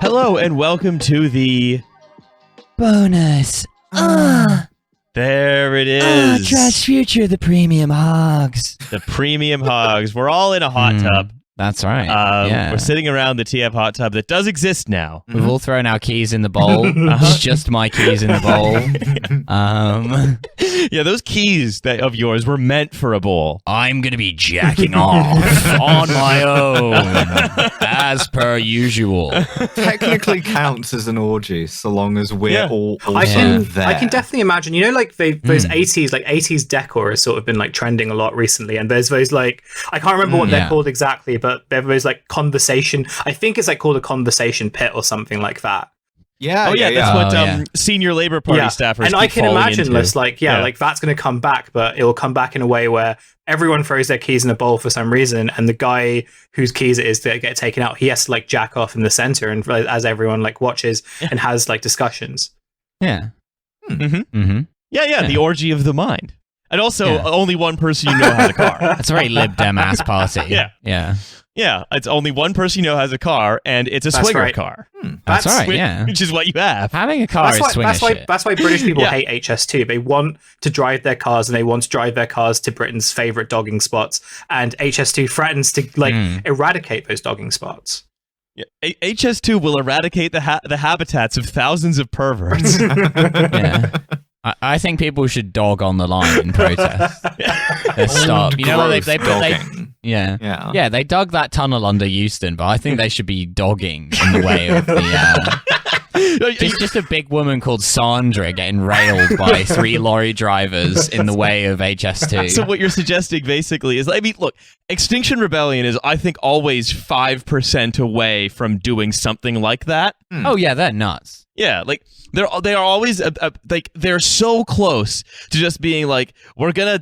Hello and welcome to the bonus. There it is. Trash Future, the premium hogs. The premium hogs. We're all in a hot tub. That's right. Yeah. We're sitting around the TF hot tub that does exist now. We've all thrown our keys in the bowl. It's just my keys in the bowl. Yeah, those keys of yours were meant for a bowl. I'm going to be jacking off on my own, as per usual. Technically counts as an orgy, so long as we're all I can definitely imagine, those 80s decor has sort of been like trending a lot recently, and there's those like, I can't remember what they're called exactly, but there was like conversation, I think it's like called a conversation pit or something like that. That's what senior Labour Party staffers and I can imagine this like that's going to come back, but it will come back in a way where everyone throws their keys in a bowl for some reason, and the guy whose keys it is that get taken out, he has to like jack off in the center, and as everyone like watches and has like discussions. The orgy of the mind. And also, only one person you know has a car. That's a very Lib Dem ass party. Yeah, it's only one person you know has a car, and it's a swinger car. That's right, Which is what you have. Having a car is swinger shit. That's why British people hate HS2. They want to drive their cars, and they want to drive their cars to Britain's favourite dogging spots, and HS2 threatens to eradicate those dogging spots. Yeah. HS2 will eradicate the habitats of thousands of perverts. I think people should dog on the line in protest. Stop. They dug that tunnel under Euston, but I think they should be dogging in the way of the just a big woman called Sandra getting railed by 3 lorry drivers in the way of HS2. So what you're suggesting basically is, look, Extinction Rebellion is, I think, always 5% away from doing something like that. Oh yeah, they're nuts. Yeah, like they are always like they're so close to just being like, we're gonna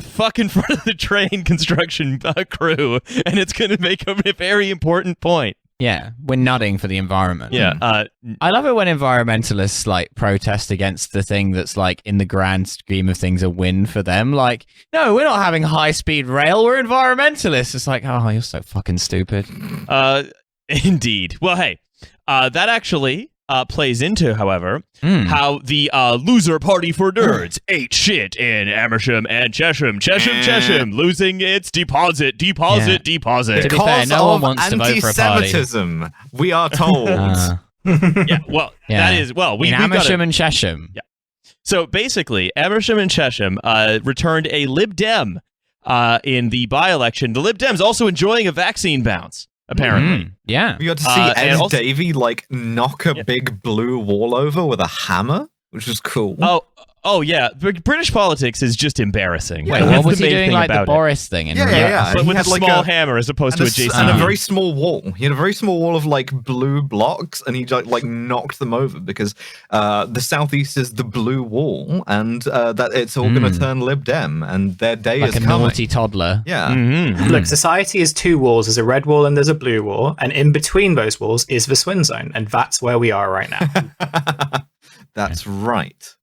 fuck in front of the train construction crew, and it's gonna make a very important point. Yeah, we're nutting for the environment. Yeah, I love it when environmentalists like protest against the thing that's like in the grand scheme of things a win for them. Like, no, we're not having high-speed rail. We're environmentalists. It's like, oh, you're so fucking stupid. Indeed. Well, hey, that actually plays into, however, how the loser party for nerds ate shit in Amersham and Chesham. Chesham losing its deposit. To be fair, no one wants to vote for a party. Anti-Semitism, we are told. That is, in Amersham and Chesham. Yeah. So basically, Amersham and Chesham returned a Lib Dem in the by-election. The Lib Dems also enjoying a vaccine bounce. Apparently. Yeah. We got to see Ed Davey knock a big blue wall over with a hammer, which was cool. Oh yeah. British politics is just embarrassing. Wait, what was he doing, like the Boris thing? But with a small hammer as opposed to a JCB. And a very small wall. He had a very small wall of blue blocks, and he knocked them over because the southeast is the blue wall, and that it's all going to turn Lib Dem, and their day is coming. Like a naughty toddler. Yeah. Look, society is 2 walls. There's a red wall and there's a blue wall, and in between those walls is the swing zone, and that's where we are right now. That's right.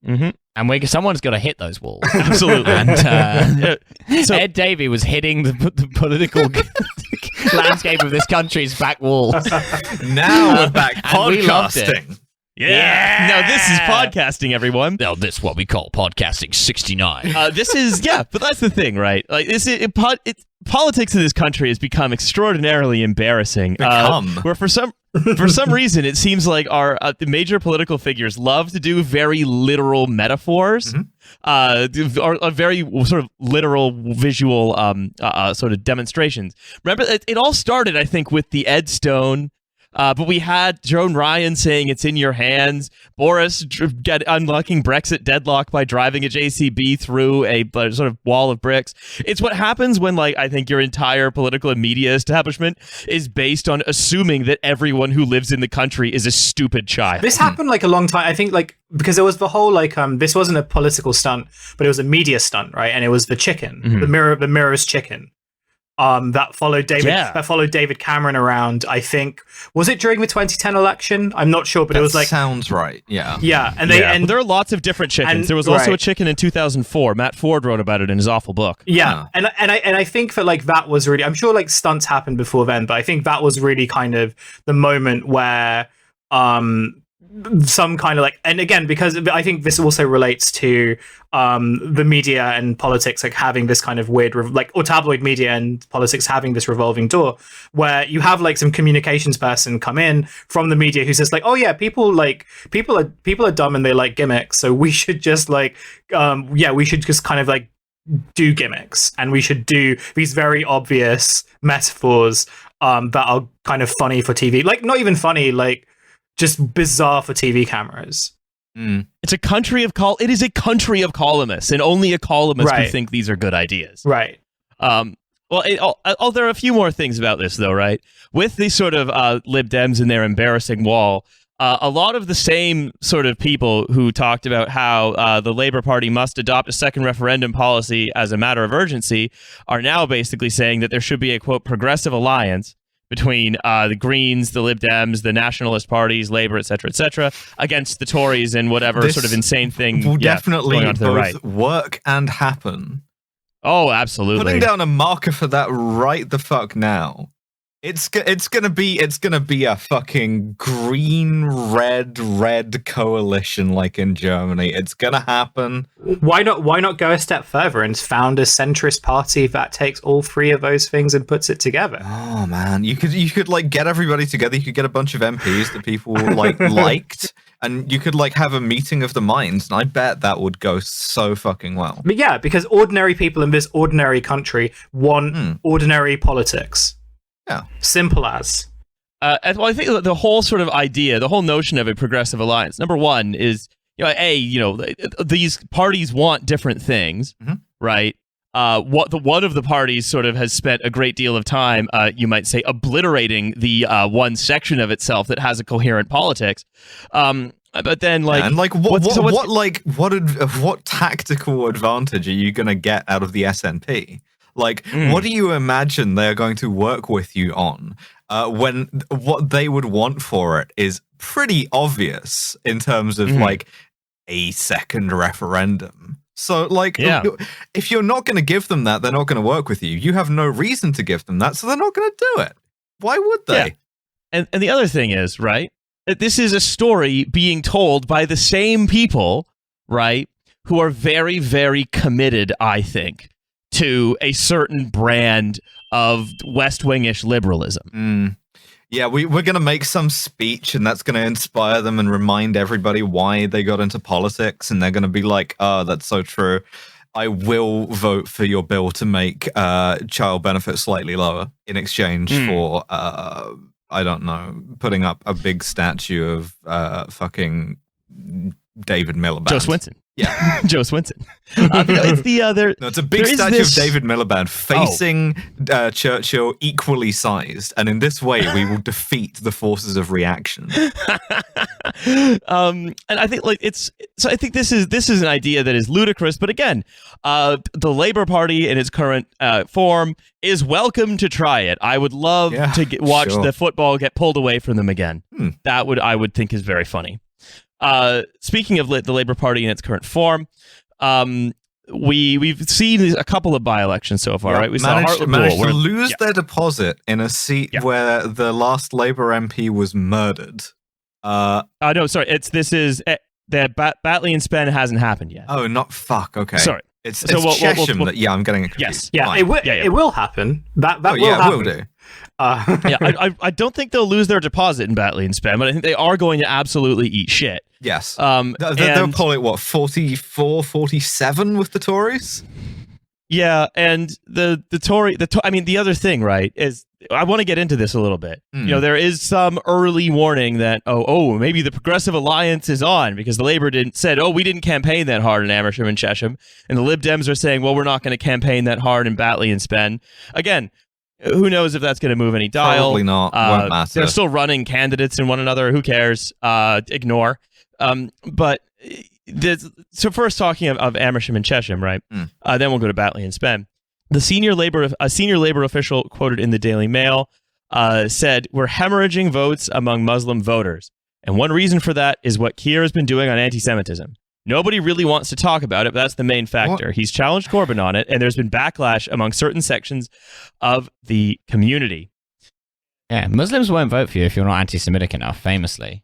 And someone's got to hit those walls. Absolutely. And so Ed Davey was hitting the political landscape of this country's back wall. Now we're back podcasting. We loved it. Yeah. Now this is podcasting, everyone. Now this is what we call podcasting 69. This is but that's the thing, right? Like politics in this country has become extraordinarily embarrassing. Where for some reason it seems like our the major political figures love to do very literal metaphors, or very sort of literal visual sort of demonstrations. Remember, it all started, I think, with the Ed Stone. But we had Joan Ryan saying it's in your hands. Boris unlocking Brexit deadlock by driving a JCB through a sort of wall of bricks. It's what happens when, I think your entire political and media establishment is based on assuming that everyone who lives in the country is a stupid child. This happened a long time, I think, because there was the whole this wasn't a political stunt, but it was a media stunt, right? And it was the chicken, the mirror's chicken. that followed David Cameron around. I think, was it during the 2010 election? I'm not sure, but it was like, sounds right. Yeah. And there are lots of different chickens. There was also a chicken in 2004. Matt Ford wrote about it in his awful book. Yeah. And I think that like that was really, I'm sure like stunts happened before then, but I think that was really kind of the moment where some kind of like, and again, because I think this also relates to the media and politics like having this kind of weird or tabloid media and politics having this revolving door where you have like some communications person come in from the media who says like, oh yeah, people are dumb and they like gimmicks, so we should just like we should just kind of like do gimmicks, and we should do these very obvious metaphors that are kind of funny for TV, like not even funny, like just bizarre for TV cameras. It's a country of it is a country of columnists, and only a columnist can think these are good ideas. Right. Well, there are a few more things about this, though, right? With these sort of Lib Dems and their embarrassing wall, a lot of the same sort of people who talked about how the Labour Party must adopt a second referendum policy as a matter of urgency are now basically saying that there should be a, quote, progressive alliance between the Greens, the Lib Dems, the nationalist parties, Labour, et cetera, against the Tories and whatever this sort of insane thing will definitely going on to the right. both work and happen. Oh, absolutely. Putting down a marker for that right the fuck now. It's gonna be a fucking green red coalition like in Germany. It's gonna happen. Why not go a step further and found a centrist party that takes all three of those things and puts it together? Oh man, you could like get everybody together. You could get a bunch of MPs that people like liked, and you could like have a meeting of the minds. And I bet that would go so fucking well. But yeah, because ordinary people in this ordinary country want ordinary politics. Yeah. Simple as. Well, I think the whole sort of idea, the whole notion of a progressive alliance, number one is, these parties want different things, right? One of the parties sort of has spent a great deal of time, you might say, obliterating the one section of itself that has a coherent politics. But then, like, and like, what tactical advantage are you going to get out of the SNP? Like, what do you imagine they're going to work with you on when what they would want for it is pretty obvious in terms of, like, a second referendum? So, like, if you're not going to give them that, they're not going to work with you. You have no reason to give them that, so they're not going to do it. Why would they? Yeah. And the other thing is, right, that this is a story being told by the same people, right, who are very, very committed, I think, to a certain brand of West Wing-ish liberalism. Yeah, we're going to make some speech, and that's going to inspire them and remind everybody why they got into politics, and they're going to be like, oh, that's so true. I will vote for your bill to make child benefits slightly lower in exchange for, I don't know, putting up a big statue of fucking David Miliband. Joe Swinson. Yeah, Joe Swinson. It's the other. No, it's a big statue of David Miliband facing Churchill, equally sized, and in this way, we will defeat the forces of reaction. And I think like I think this is an idea that is ludicrous, but again, the Labour Party in its current form is welcome to try it. I would love to watch the football get pulled away from them again. That I would think is very funny. Speaking of the Labour Party in its current form, we've seen a couple of by-elections so far, right? We managed to lose their deposit in a seat where the last Labour MP was murdered. No, sorry. Batley and Spen hasn't happened yet. Oh, not fuck. Okay, sorry. It's Chesham that. Yeah, I'm getting it confused. Yes, it will happen. That will happen. Will do. I don't think they'll lose their deposit in Batley and Spen, but I think they are going to absolutely eat shit. Yes. They'll call it, what, 44, 47 with the Tories? Yeah, and the other thing, right, is I want to get into this a little bit. There is some early warning that, maybe the Progressive Alliance is on because the Labour said, we didn't campaign that hard in Amersham and Chesham, and the Lib Dems are saying, well, we're not going to campaign that hard in Batley and Spen. Again, who knows if that's going to to move any dial? Probably not. Won't matter. They're still running candidates in one another. Who cares? Ignore. But so first talking of Amersham and Chesham, right? Then we'll go to Batley and Spen. a senior labor official quoted in the Daily Mail said, "We're hemorrhaging votes among Muslim voters. And one reason for that is what Kier has been doing on anti-Semitism. Nobody really wants to talk about it, but that's the main factor. What? He's challenged Corbyn on it, and there's been backlash among certain sections of the community." Yeah, Muslims won't vote for you if you're not anti-Semitic enough, famously.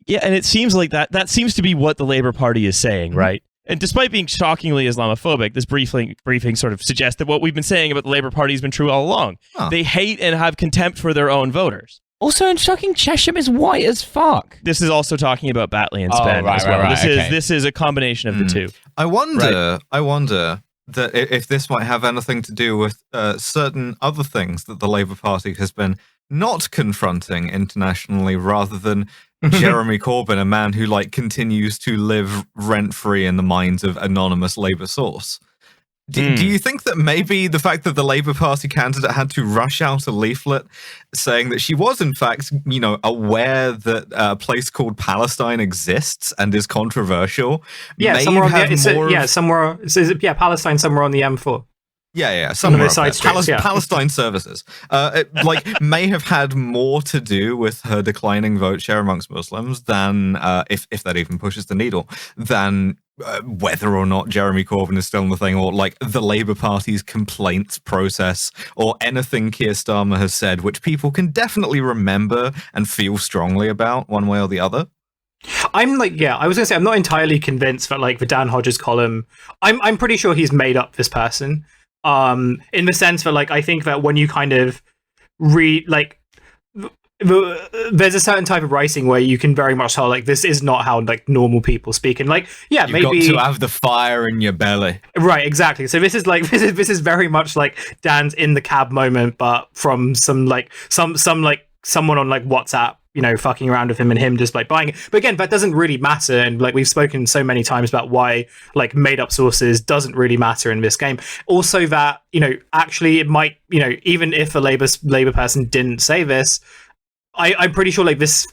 Yeah, and it seems like that seems to be what the Labour Party is saying, right? And despite being shockingly Islamophobic, this briefing sort of suggests that what we've been saying about the Labour Party has been true all along. Huh. They hate and have contempt for their own voters. Also, in shocking, Chesham is white as fuck. This is also talking about Batley and Spen as well. Right, this is a combination of the two. I wonder that if this might have anything to do with certain other things that the Labour Party has been not confronting internationally, rather than Jeremy Corbyn, a man who continues to live rent-free in the minds of anonymous Labour source. Do you think that maybe the fact that the Labour Party candidate had to rush out a leaflet saying that she was in fact, aware that a place called Palestine exists and is controversial? Yeah, Palestine somewhere on the M4. Yeah, some of the Palestine services. May have had more to do with her declining vote share amongst Muslims than, if that even pushes the needle, than whether or not Jeremy Corbyn is still in the thing, or the Labour Party's complaints process, or anything Keir Starmer has said, which people can definitely remember and feel strongly about one way or the other. I was gonna say I'm not entirely convinced that the Dan Hodges column. I'm pretty sure he's made up this person. In the sense that I think that when you kind of read there's a certain type of writing where you can very much tell this is not how normal people speak, and maybe you've got to have the fire in your belly, right? Exactly. So this is this is very much Dan's in the cab moment, but from someone on WhatsApp, fucking around with him and him just buying it. But again, that doesn't really matter. And we've spoken so many times about why made up sources doesn't really matter in this game. Also that, actually it might, even if a Labour person didn't say this, I'm pretty sure this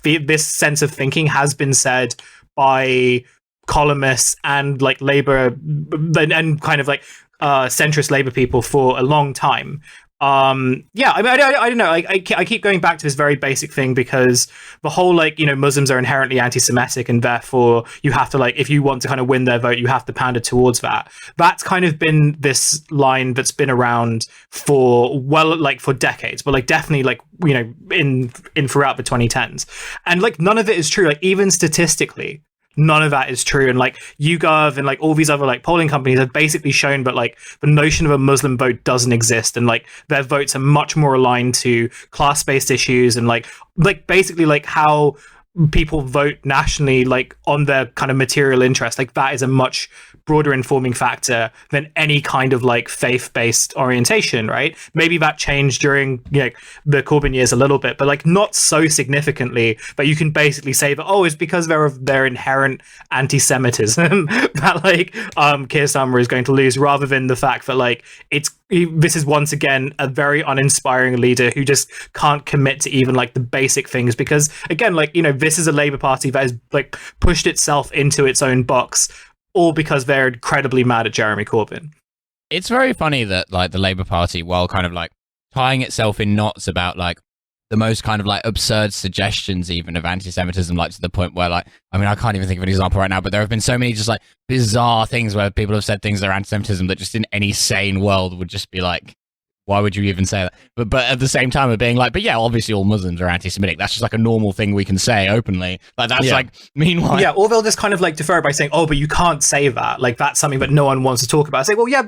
sense of thinking has been said by columnists and Labour and kind of centrist Labour people for a long time. I don't know. I keep going back to this very basic thing because the whole Muslims are inherently anti-Semitic and therefore you have to if you want to kind of win their vote, you have to pander towards that. That's kind of been this line that's been around for for decades, but definitely in throughout the 2010s, and none of it is true. Even statistically, none of that is true, and YouGov and all these other polling companies have basically shown that the notion of a Muslim vote doesn't exist, and their votes are much more aligned to class-based issues and basically how people vote nationally on their kind of material interest. That is a much broader informing factor than any kind of faith-based orientation, right? Maybe that changed during the Corbyn years a little bit, but not so significantly that you can basically say that it's because of their inherent anti-Semitism that Keir Starmer is going to lose, rather than the fact that this is once again a very uninspiring leader who just can't commit to even the basic things, because again this is a Labour Party that has pushed itself into its own box, all because they're incredibly mad at Jeremy Corbyn. It's very funny that the Labour Party, while kind of tying itself in knots about the most kind of absurd suggestions even of anti-Semitism, to the point where I can't even think of an example right now, but there have been so many just bizarre things where people have said things that are anti-Semitism that just in any sane world would just be why would you even say that? But at the same time of being but yeah, obviously all Muslims are anti-Semitic. That's just a normal thing we can say openly. Meanwhile. Yeah, or they'll just kind of defer by saying, but you can't say that. That's something that no one wants to talk about. I say, well, yeah,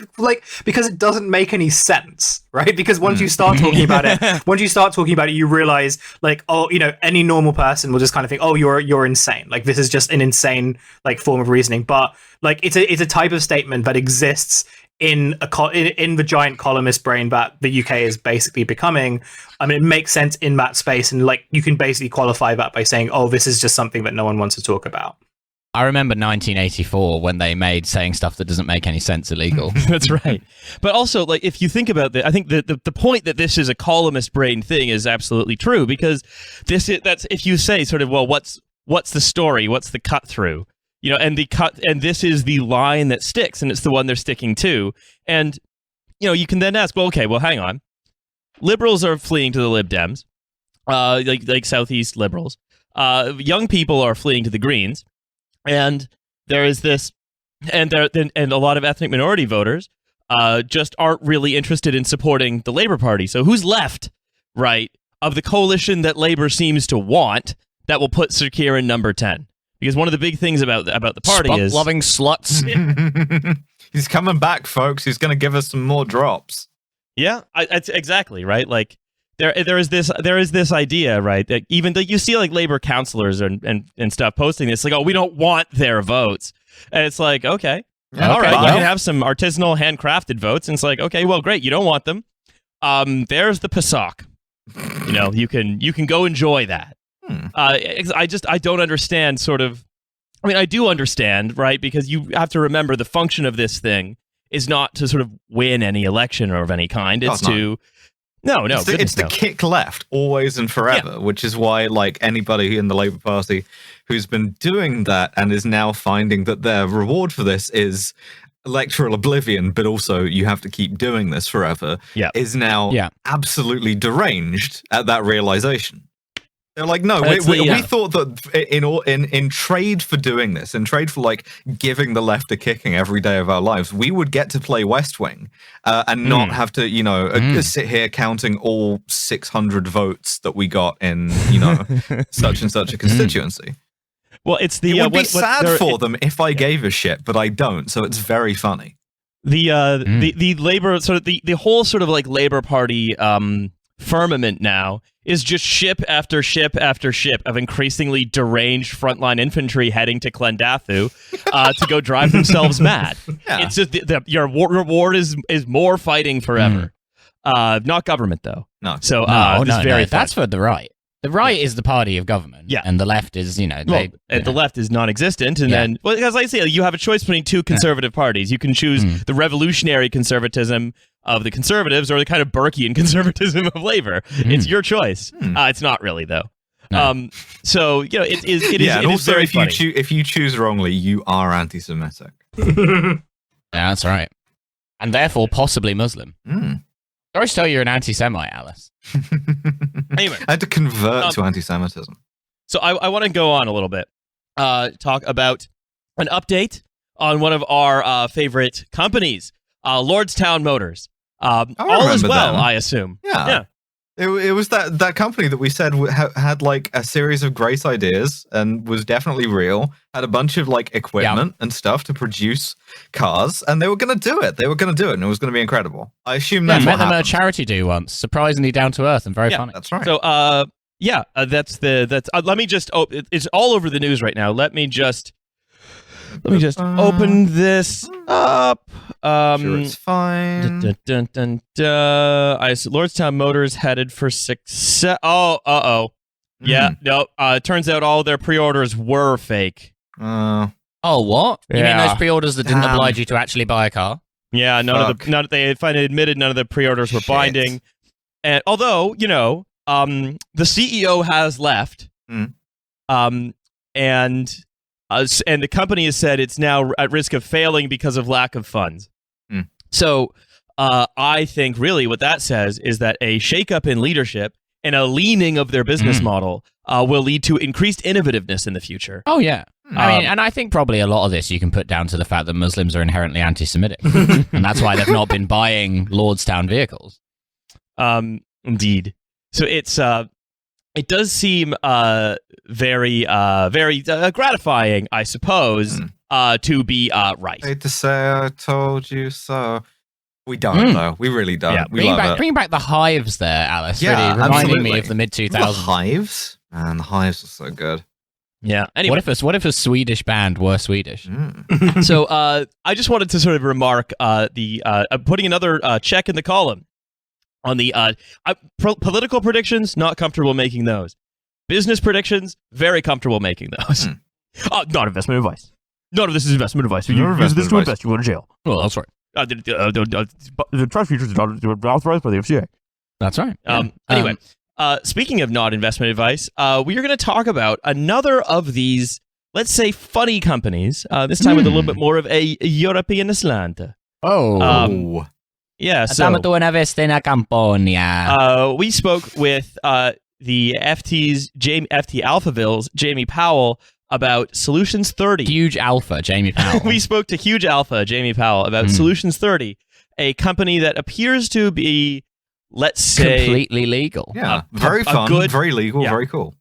because it doesn't make any sense, right? Because once you start talking about it, you realize any normal person will just kind of think, you're insane. This is just an insane form of reasoning. But it's a type of statement that exists in the giant columnist brain that the UK is basically becoming. It makes sense in that space, and you can basically qualify that by saying, this is just something that no one wants to talk about. I remember 1984 when they made saying stuff that doesn't make any sense illegal. That's right. But also, if you think about I think the point that this is a columnist brain thing is absolutely true, because that's if you say sort of, what's the story, what's the cut through, and this is the line that sticks, and it's the one they're sticking to. And you can then ask, well, okay, well, hang on. Liberals are fleeing to the Lib Dems, like Southeast liberals. Young people are fleeing to the Greens, and there is this, and a lot of ethnic minority voters just aren't really interested in supporting the Labour Party. So who's left, right, of the coalition that Labour seems to want that will put Sir Kieran number 10? Because one of the big things about the party is loving sluts. He's coming back, folks. He's going to give us some more drops. Yeah, exactly right. Like there is this idea, right, that even though you see like Labour councillors and stuff posting this, like, oh, we don't want their votes, and it's like, okay, all right, you can have some artisanal, handcrafted votes, and it's like, okay, well, great, you don't want them. There's the PASOK. You can go enjoy that. I don't understand sort of, I mean, I do understand, right? Because you have to remember the function of this thing is not to sort of win any election or of any kind. It's to, it's to kick left always and forever, which is why like anybody in the Labour Party who's been doing that and is now finding that their reward for this is electoral oblivion, but also you have to keep doing this forever, is now absolutely deranged at that realization. They're like, no, we thought that in trade for doing this, in trade for like giving the left a kicking every day of our lives, we would get to play West Wing and not have to, sit here counting all 600 votes that we got in, such and such a constituency. Well, it's it would be sad for them if I gave a shit, but I don't, so it's very funny. The Labour sort of the whole sort of like Labour Party firmament now is just ship after ship after ship of increasingly deranged frontline infantry heading to Clondathu to go drive themselves mad. Yeah. It's just your reward is more fighting forever. Not government though. No. So that's for the right. The right is the party of government, and the left is, the left is non-existent, and then, well, as I say, you have a choice between two conservative parties. You can choose the revolutionary conservatism of the Conservatives or the kind of Burkean conservatism of Labour. It's your choice. It's not really, though. No. So it is. And also, very if you choose wrongly, you are anti-Semitic. Yeah, that's right, and therefore possibly Muslim. Sorry to tell you're an anti-Semite, Alice. Anyway, I had to convert to anti-Semitism. So I want to go on a little bit, talk about an update on one of our favorite companies, Lordstown Motors. All is well, them. I assume. Yeah. It was that company that we said had like a series of great ideas and was definitely real, had a bunch of like equipment and stuff to produce cars, and they were going to do it. They were going to do it, and it was going to be incredible. I assume that's what happened. Met them at a charity do once. Surprisingly down to earth and very funny. That's right. So, that's let me just, it's all over the news right now. Let me just open this up. Sure, it's fine. Lordstown Motors headed for success. Yeah, no. Turns out all their pre-orders were fake. Oh, what? You mean those pre-orders that didn't oblige you to actually buy a car? Yeah, they finally admitted none of the pre-orders were binding. And although the CEO has left, and the company has said it's now at risk of failing because of lack of funds. So I think really what that says is that a shakeup in leadership and a leaning of their business model will lead to increased innovativeness in the future. Oh, yeah. I mean, and I think probably a lot of this you can put down to the fact that Muslims are inherently anti-Semitic. And that's why they've not been buying Lordstown vehicles. Indeed. So it does seem very gratifying, I suppose, to be right. I hate to say I told you so. We don't, though. We really don't. Yeah. Bring back the hives there, Alice. Yeah, really reminding me of the mid-2000s. The hives? Man, the hives are so good. Yeah. Anyway. What if a Swedish band were Swedish? So I just wanted to sort of remark putting another check in the column on the political predictions, not comfortable making those. Business predictions, very comfortable making those. Not investment advice. None of this is investment advice. You use this to invest, you go to jail. Well, that's right. The trust features are authorized by the FCA. That's right. Anyway, speaking of not investment advice, we are going to talk about another of these, let's say, funny companies, this time with a little bit more of a European slant. Yeah, so Estamos tú una vez en la Camponia. we spoke with the FT Alphaville's Jamie Powell about Solutions 30. Huge Alpha, Jamie Powell. We spoke to Huge Alpha, Jamie Powell, about Solutions 30, a company that appears to be, let's say, completely legal. Yeah, very fun, very legal, very cool.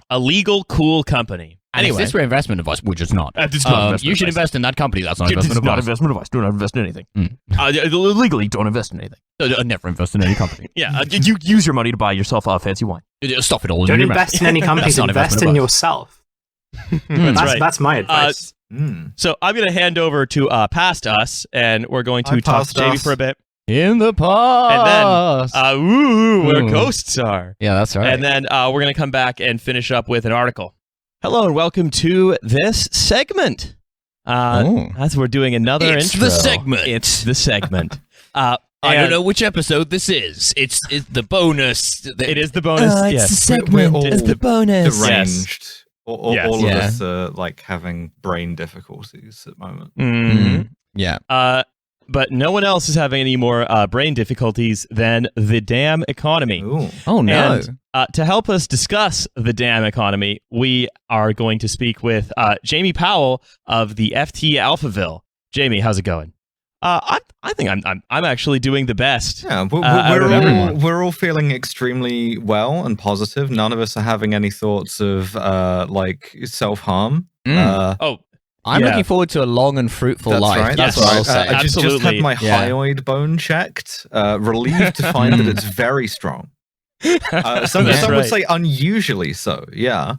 A legal, cool company. And anyway, is this for investment advice? Which is not. It's not investment you should advice. invest in that company. That's not investment It's advice. not investment advice. Do not invest in anything. Legally, don't invest in anything. Never invest in any company. Yeah, you use your money to buy yourself a fancy wine. Stuff it all in Don't your invest mouth. in any companies. Invest in yourself. That's my advice. So I'm going to hand over to Past Us, and we're going to talk to Jamie for a bit. In the past. And then, where ghosts are. Yeah, that's right. And then we're going to come back and finish up with an article. Hello, and welcome to this segment. That's we're doing another It's intro. the segment. It's the segment. I don't know which episode this is. It's the bonus. It is the bonus. It's the segment. We're all It's the bonus. deranged. All of Yeah. us are like having brain difficulties at the moment. Yeah. But no one else is having any more brain difficulties than the damn economy. Ooh. Oh, no. And to help us discuss the damn economy, we are going to speak with Jamie Powell of the FT Alphaville. Jamie, how's it going? I think I'm actually doing the best. Yeah, we're all feeling extremely well and positive. None of us are having any thoughts of like self-harm. I'm looking forward to a long and fruitful That's life. right. That's That's what I'll right. say. I just had my hyoid bone checked. Relieved to find that it's very strong. Some would say unusually so. Yeah.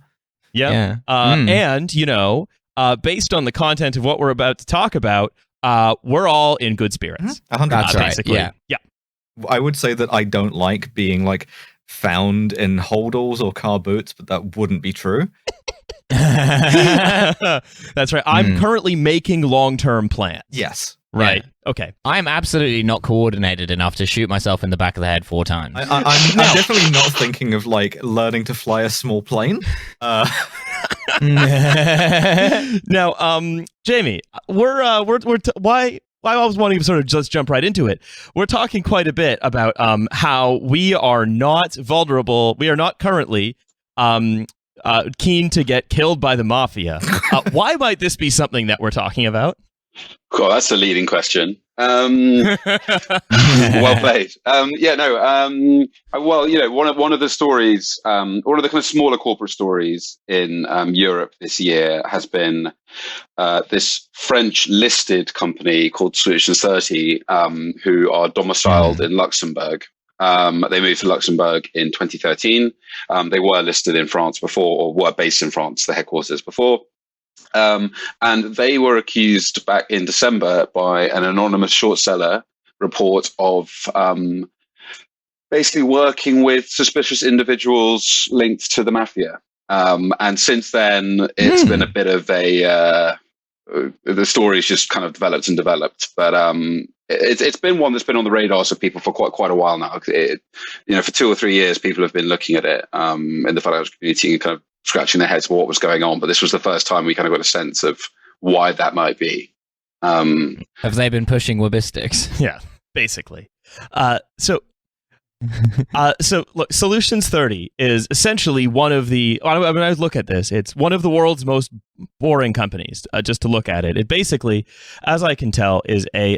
Yeah. And based on the content of what we're about to talk about, we're all in good spirits. 100%. That's right. Basically. Yeah. I would say that I don't like being like found in holdalls or car boots, but that wouldn't be true. That's right. I'm currently making long-term plans. Yes. Right. Yeah. Okay. I'm absolutely not coordinated enough to shoot myself in the back of the head 4 times. I'm definitely not thinking of like learning to fly a small plane. Now, Jamie, why I was wanting to sort of just jump right into it. We're talking quite a bit about how we are not vulnerable. We are not currently keen to get killed by the mafia. Why might this be something that we're talking about? Cool, that's a leading question. Well played. Well, one of the stories, one of the kind of smaller corporate stories in Europe this year has been this French listed company called Solutions 30, who are domiciled in Luxembourg. They moved to Luxembourg in 2013. They were listed in France before, or were based in France, the headquarters before. And they were accused back in December by an anonymous short seller report of basically working with suspicious individuals linked to the mafia. And since then, it's been a bit of the story's just kind of developed and developed. But it's been one that's been on the radars of people for quite a while now. For 2 or 3 years, people have been looking at it in the financial community and kind of scratching their heads for what was going on, but this was the first time we kind of got a sense of why that might be. Have they been pushing Wibbistics? Yeah, basically. So look, Solutions 30 is essentially one of the. When I look at this, it's one of the world's most boring companies. Just to look at it, it basically, as I can tell, is a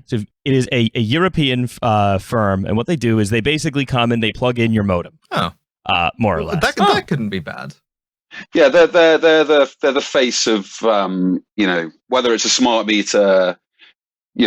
so it is a European firm, and what they do is they basically come and they plug in your modem. Oh. More or less. That couldn't be bad. Yeah, they're the face of whether it's a smart meter,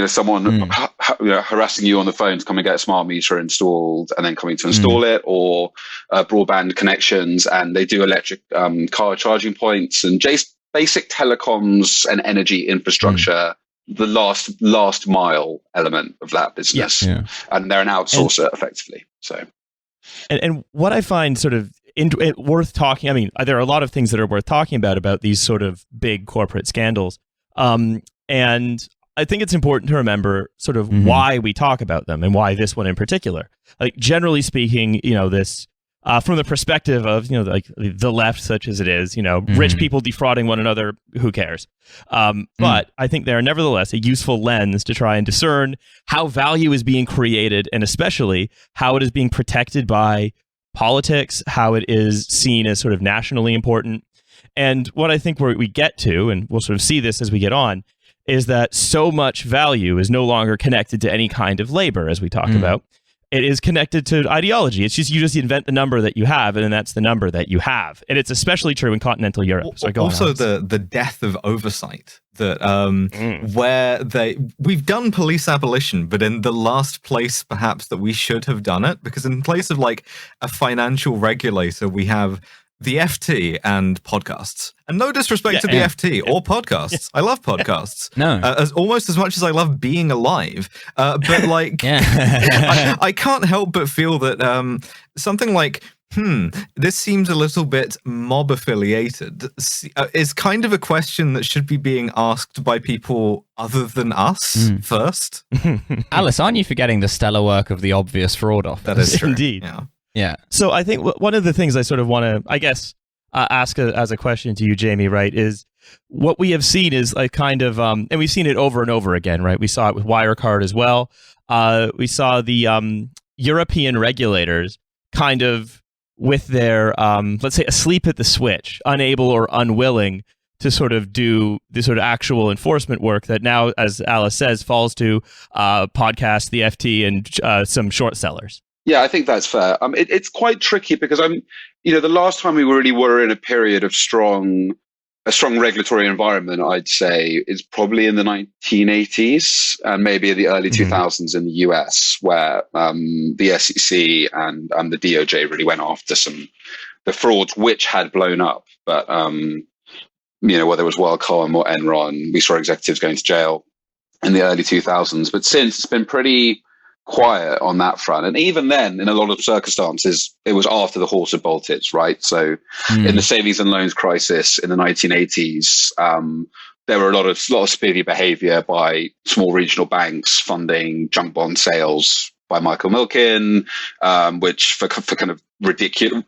someone harassing you on the phone to come and get a smart meter installed and then coming to install it, or broadband connections, and they do electric car charging points and just basic telecoms and energy infrastructure. The last mile element of that business, and they're an outsourcer effectively. So. And what I find sort of worth talking, I mean, there are a lot of things that are worth talking about these sort of big corporate scandals. And I think it's important to remember sort of why we talk about them and why this one in particular. Like, generally speaking, this from the perspective of, like the left, such as it is, rich people defrauding one another, who cares? But I think they are nevertheless a useful lens to try and discern how value is being created, and especially how it is being protected by politics, how it is seen as sort of nationally important. And what I think we get to, and we'll sort of see this as we get on, is that so much value is no longer connected to any kind of labor, as we talk about. It is connected to ideology. It's just you just invent the number that you have, and then that's the number that you have. And it's especially true in continental Europe. So also the death of oversight, that where we've done police abolition, but in the last place perhaps that we should have done it, because in place of like a financial regulator, we have the FT and podcasts. And no disrespect to the FT or podcasts. I love podcasts. No. Almost as much as I love being alive. But like, I can't help but feel that something like, this seems a little bit mob affiliated is kind of a question that should be being asked by people other than us first. Alice, aren't you forgetting the stellar work of the obvious fraud office? That is true. Indeed. Yeah. So I think one of the things I sort of want to, I guess, ask as a question to you, Jamie, right, is what we have seen is a kind of, and we've seen it over and over again, right? We saw it with Wirecard as well. We saw the European regulators kind of with their, let's say, asleep at the switch, unable or unwilling to sort of do the sort of actual enforcement work that now, as Alice says, falls to podcasts, the FT, and some short sellers. Yeah, I think that's fair. It's quite tricky because the last time we really were in a period of a strong regulatory environment, I'd say, is probably in the 1980s and maybe in the early 2000s in the US, where the SEC and the DOJ really went after the frauds which had blown up. But whether it was WorldCom or Enron, we saw executives going to jail in the early 2000s. But since, it's been pretty quiet on that front, and even then, in a lot of circumstances, it was after the horse had bolted, right? So in the savings and loans crisis in the 1980s, there were a lot of spivvy behavior by small regional banks funding junk bond sales by Michael Milken, which for kind of ridiculous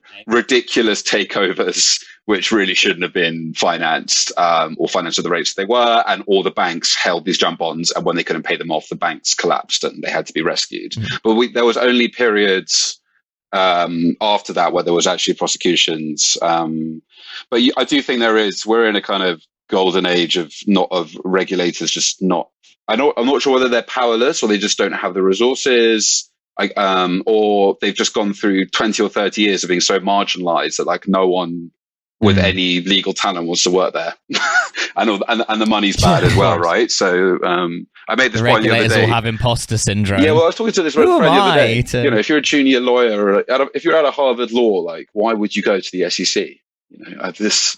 takeovers, which really shouldn't have been financed or financed at the rates they were. And all the banks held these junk bonds, and when they couldn't pay them off, the banks collapsed and they had to be rescued. But there was only periods after that where there was actually prosecutions. But I do think we're in a kind of golden age of regulators just not. I'm not sure whether they're powerless or they just don't have the resources, or they've just gone through 20 or 30 years of being so marginalized that like no one with any legal talent wants to work there, and the money's bad as well, right? So I made this point the other day. Regulators all have imposter syndrome. Yeah, well, I was talking to this friend the other day. If you're a junior lawyer, or if you're out of Harvard Law, like why would you go to the SEC?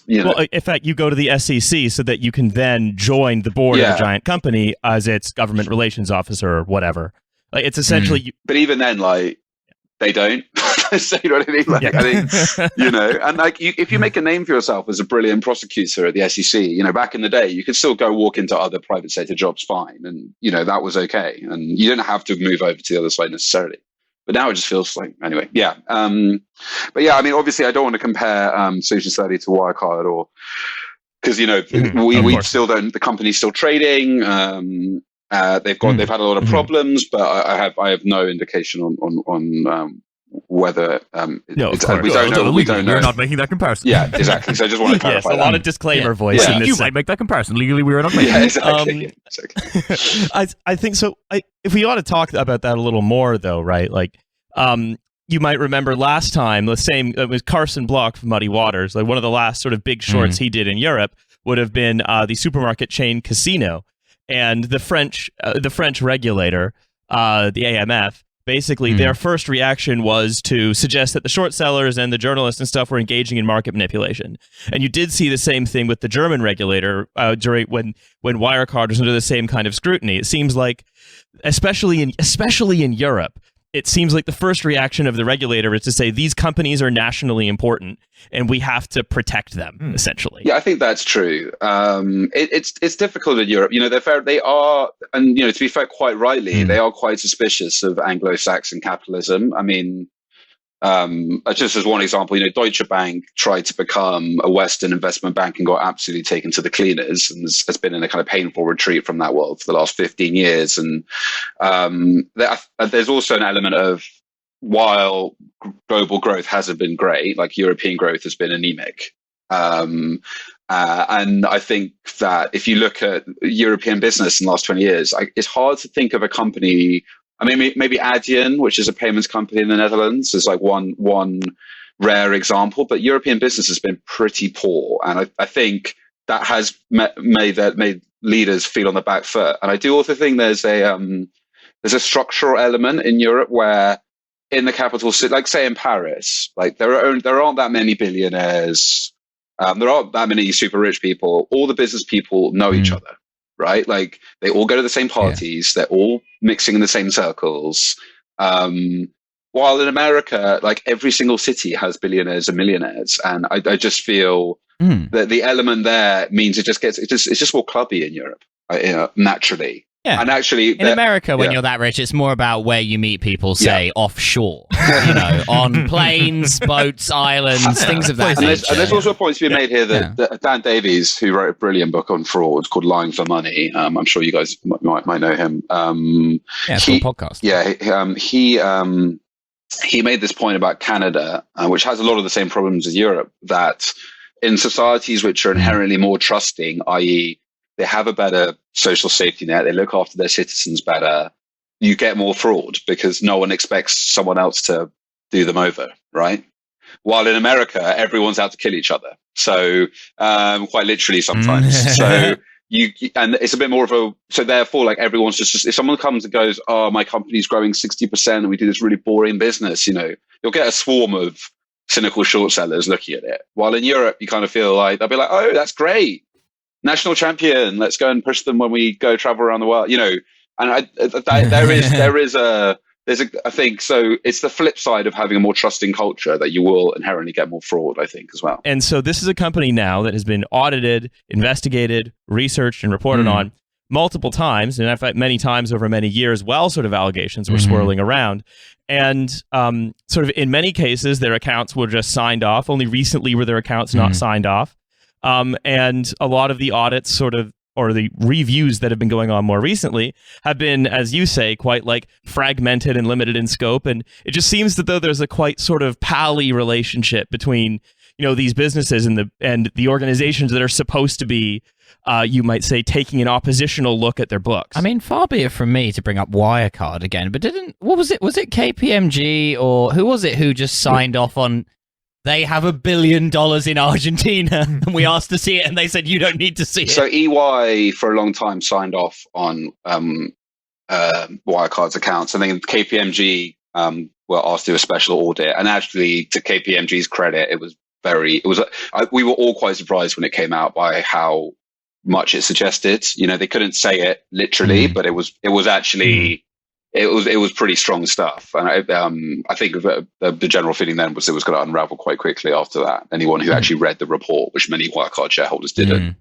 Well, in fact, you go to the SEC so that you can then join the board of a giant company as its government relations officer or whatever. Like it's essentially. But even then, like they don't. So you know what I mean? Like, I think, and like if you make a name for yourself as a brilliant prosecutor at the SEC, back in the day, you could still go walk into other private sector jobs fine, and that was okay, and you didn't have to move over to the other side necessarily. But now it just feels like, anyway, yeah. But yeah, I mean, obviously, I don't want to compare Solutions 30 to Wirecard, or because we still don't. The company's still trading. They've had a lot of problems, but I have no indication on whether we don't know. We're not making that comparison. Yeah, exactly. So I just want to clarify. Yes, a lot of disclaimer voice. In this you might make that comparison. Legally, we are not making. Yeah, exactly. I think so. If we ought to talk about that a little more, though, right? Like, you might remember last time, the same. It was Carson Block from Muddy Waters. Like one of the last sort of big shorts he did in Europe would have been the supermarket chain Casino, and the French regulator, the AMF. Basically, their first reaction was to suggest that the short sellers and the journalists and stuff were engaging in market manipulation. And you did see the same thing with the German regulator during when Wirecard was under the same kind of scrutiny. It seems like, especially in Europe, it seems like the first reaction of the regulator is to say these companies are nationally important and we have to protect them, essentially. Yeah, I think that's true. It's difficult in Europe. They are, and to be fair, quite rightly, they are quite suspicious of Anglo-Saxon capitalism. I mean, Just as one example, Deutsche Bank tried to become a Western investment bank and got absolutely taken to the cleaners, and has been in a kind of painful retreat from that world for the last 15 years. And there's also an element of, while global growth hasn't been great, like European growth has been anemic. And I think that if you look at European business in the last 20 years, it's hard to think of a company. I mean, maybe Adyen, which is a payments company in the Netherlands, is like one rare example. But European business has been pretty poor, and I think that has made leaders feel on the back foot. And I do also think there's a structural element in Europe where, in the capital city, like say in Paris, like there aren't that many billionaires. There aren't that many super rich people. All the business people know each other, right? Like they all go to the same parties. Yeah. They're all mixing in the same circles. While in America, like every single city has billionaires and millionaires, and I just feel that the element there means it's just more clubby in Europe, naturally. Yeah. And actually, in America, when you're that rich, it's more about where you meet people, say, offshore, on planes, boats, islands, things of that nature. And there's also a point to be made here that Dan Davies, who wrote a brilliant book on fraud called Lying for Money, I'm sure you guys might know him. It's a podcast. Yeah, he made this point about Canada, which has a lot of the same problems as Europe, that in societies which are inherently more trusting, i.e., they have a better social safety net, they look after their citizens better, you get more fraud because no one expects someone else to do them over, right? While in America, everyone's out to kill each other. So quite literally sometimes. So and it's a bit more of so therefore, like everyone's just, if someone comes and goes, oh, my company's growing 60% and we do this really boring business, you'll get a swarm of cynical short sellers looking at it. While in Europe, you kind of feel like, they'll be like, oh, that's great. National champion, let's go and push them when we go travel around the world, and I think so. It's the flip side of having a more trusting culture that you will inherently get more fraud, I think, as well. And so this is a company now that has been audited, investigated, researched, and reported on multiple times, and in fact, many times over many years, while sort of allegations were swirling around. And sort of in many cases, their accounts were just signed off. Only recently were their accounts not signed off. And a lot of the audits or the reviews that have been going on more recently have been, as you say, quite like fragmented and limited in scope. And it just seems that though there's a quite sort of pally relationship between, these businesses and the organizations that are supposed to be, you might say, taking an oppositional look at their books. I mean, far be it from me to bring up Wirecard again, but what was it? Was it KPMG or who was it who just signed off on, they have $1 billion in Argentina, and we asked to see it, and they said, you don't need to see it. So EY, for a long time, signed off on Wirecard's accounts. I think KPMG were asked to do a special audit. And actually, to KPMG's credit, we were all quite surprised when it came out by how much it suggested. They couldn't say it literally, but it was actually... It was pretty strong stuff, and I think the general feeling then was it was going to unravel quite quickly after that. Anyone who actually read the report, which many Wirecard shareholders didn't,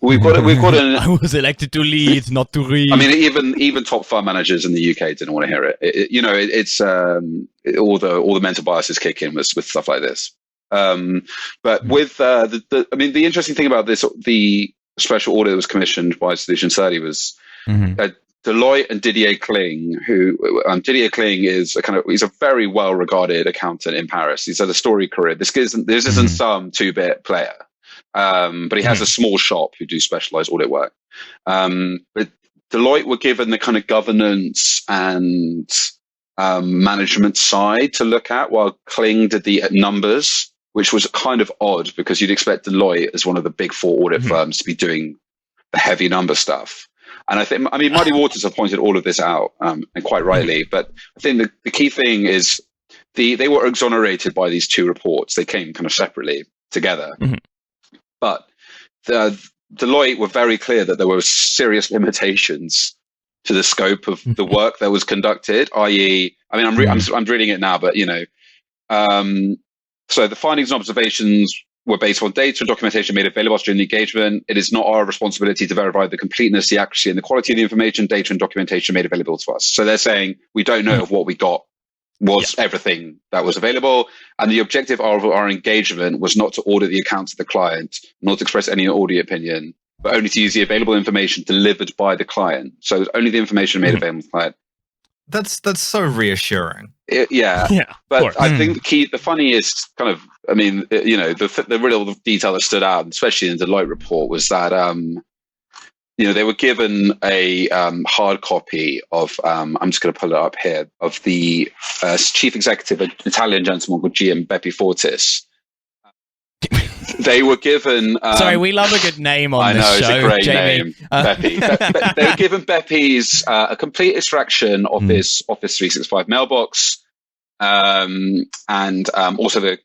we've got I was elected to lead, not to read. I mean, even top fund managers in the UK didn't want to hear it. It's all the mental biases kick in with stuff like this. But with the interesting thing about this, the special audit that was commissioned by Solution 30 was. Deloitte and Didier Kling, who Didier Kling is he's a very well-regarded accountant in Paris. He's had a storied career. This isn't some two-bit player, but he has a small shop who do specialized audit work. But Deloitte were given the kind of governance and management side to look at, while Kling did the numbers, which was kind of odd because you'd expect Deloitte as one of the big four audit firms to be doing the heavy number stuff. And Muddy Waters have pointed all of this out, and quite rightly. But I think the key thing is they were exonerated by these two reports. They came kind of separately together. But Deloitte were very clear that there were serious limitations to the scope of the work that was conducted, i.e., I'm reading it now, but so the findings and observations were based on data and documentation made available during the engagement. It is not our responsibility to verify the completeness, the accuracy, and the quality of the information, data, and documentation made available to us. So they're saying we don't know if what we got was everything that was available. And the objective of our engagement was not to audit the accounts of the client, not to express any audit opinion, but only to use the available information delivered by the client. So it's only the information made available to the client. That's so reassuring. Yeah. But I think the funniest kind of, I mean, the real detail that stood out, especially in the Deloitte report, was that, they were given a hard copy of, I'm just going to pull it up here, of the chief executive, an Italian gentleman called GM Beppe Fortis. They were given. Sorry, we love a good name on this show. It's a great Jamie. name, Beppe. They were given Beppe's a complete extraction of his Office 365 mailbox, and also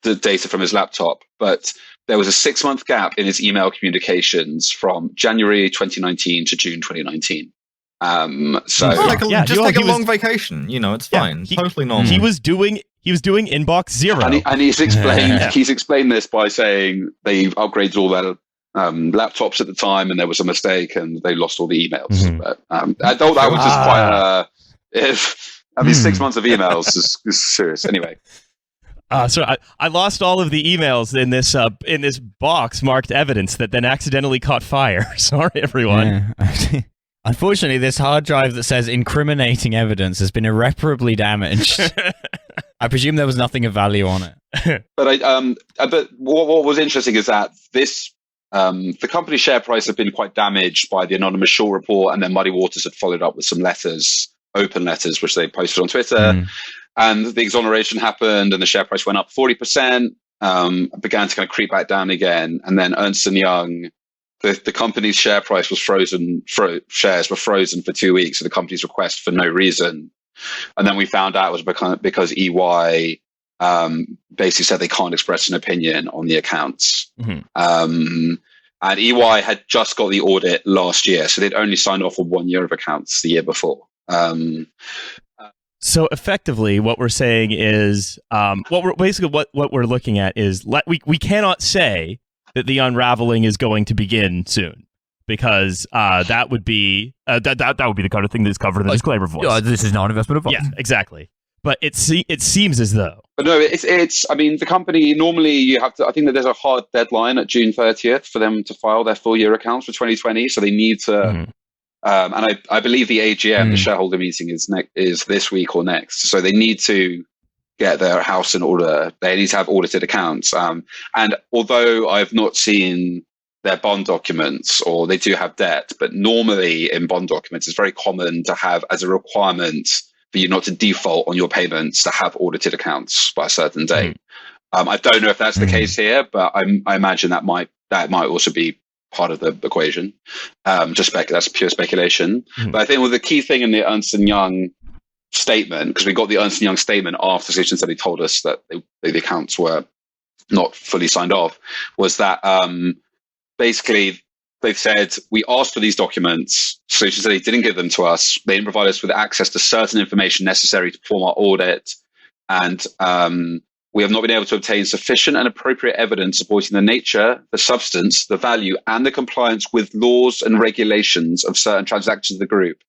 the data from his laptop. But there was a 6-month gap in his email communications from January 2019 to June 2019. Take a long vacation. It's fine. Totally normal. He was doing inbox 0, and he's explained this by saying they upgraded all their laptops at the time, and there was a mistake, and they lost all the emails. But I thought that was just quite. 6 months of emails is serious. Anyway. So I lost all of the emails in this box marked evidence that then accidentally caught fire. Sorry, everyone. Yeah. Unfortunately, this hard drive that says incriminating evidence has been irreparably damaged. I presume there was nothing of value on it. But what was interesting is that this the company's share price had been quite damaged by the anonymous short report, and then Muddy Waters had followed up with some open letters, which they posted on Twitter. And the exoneration happened, and the share price went up 40%, began to kind of creep back down again. And then Ernst & Young, the company's share price was frozen, shares were frozen for 2 weeks at the company's request for no reason. And then we found out it was because EY basically said they can't express an opinion on the accounts. And EY had just got the audit last year, so they'd only signed off on 1 year of accounts the year before. So effectively, what we're saying is, what we're looking at is we cannot say that the unraveling is going to begin soon, because that would be that would be the kind of thing that's covered in the disclaimer voice. This is not an investment advice. Yeah, exactly. But it seems as though. But no, it's. I mean, the company normally you have to. I think that there's a hard deadline at June 30th for them to file their full year accounts for 2020. So they need to. And I believe the AGM, the shareholder meeting, is this week or next. So they need to get their house in order. They need to have audited accounts. And although I've not seen their bond documents, or they do have debt, but normally in bond documents, it's very common to have as a requirement for you not to default on your payments to have audited accounts by a certain date. I don't know if that's the case here, but I imagine that might also be part of the equation. That's pure speculation. But I think the key thing in the Ernst & Young statement, because we got the Ernst & Young statement after Solution Study told us that the accounts were not fully signed off, was that basically they've said, we asked for these documents, Solution Study didn't give them to us, they didn't provide us with access to certain information necessary to perform our audit, and we have not been able to obtain sufficient and appropriate evidence supporting the nature, the substance, the value, and the compliance with laws and regulations of certain transactions of the group,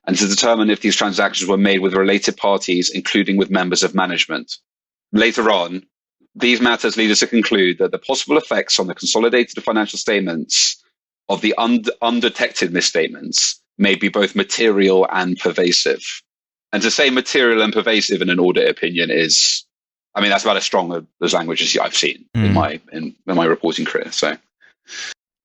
and to determine if these transactions were made with related parties, including with members of management. Later on, these matters lead us to conclude that the possible effects on the consolidated financial statements of the undetected misstatements may be both material and pervasive. And to say material and pervasive in an audit opinion is, I mean, that's about as strong as language as I've seen in my reporting career. So,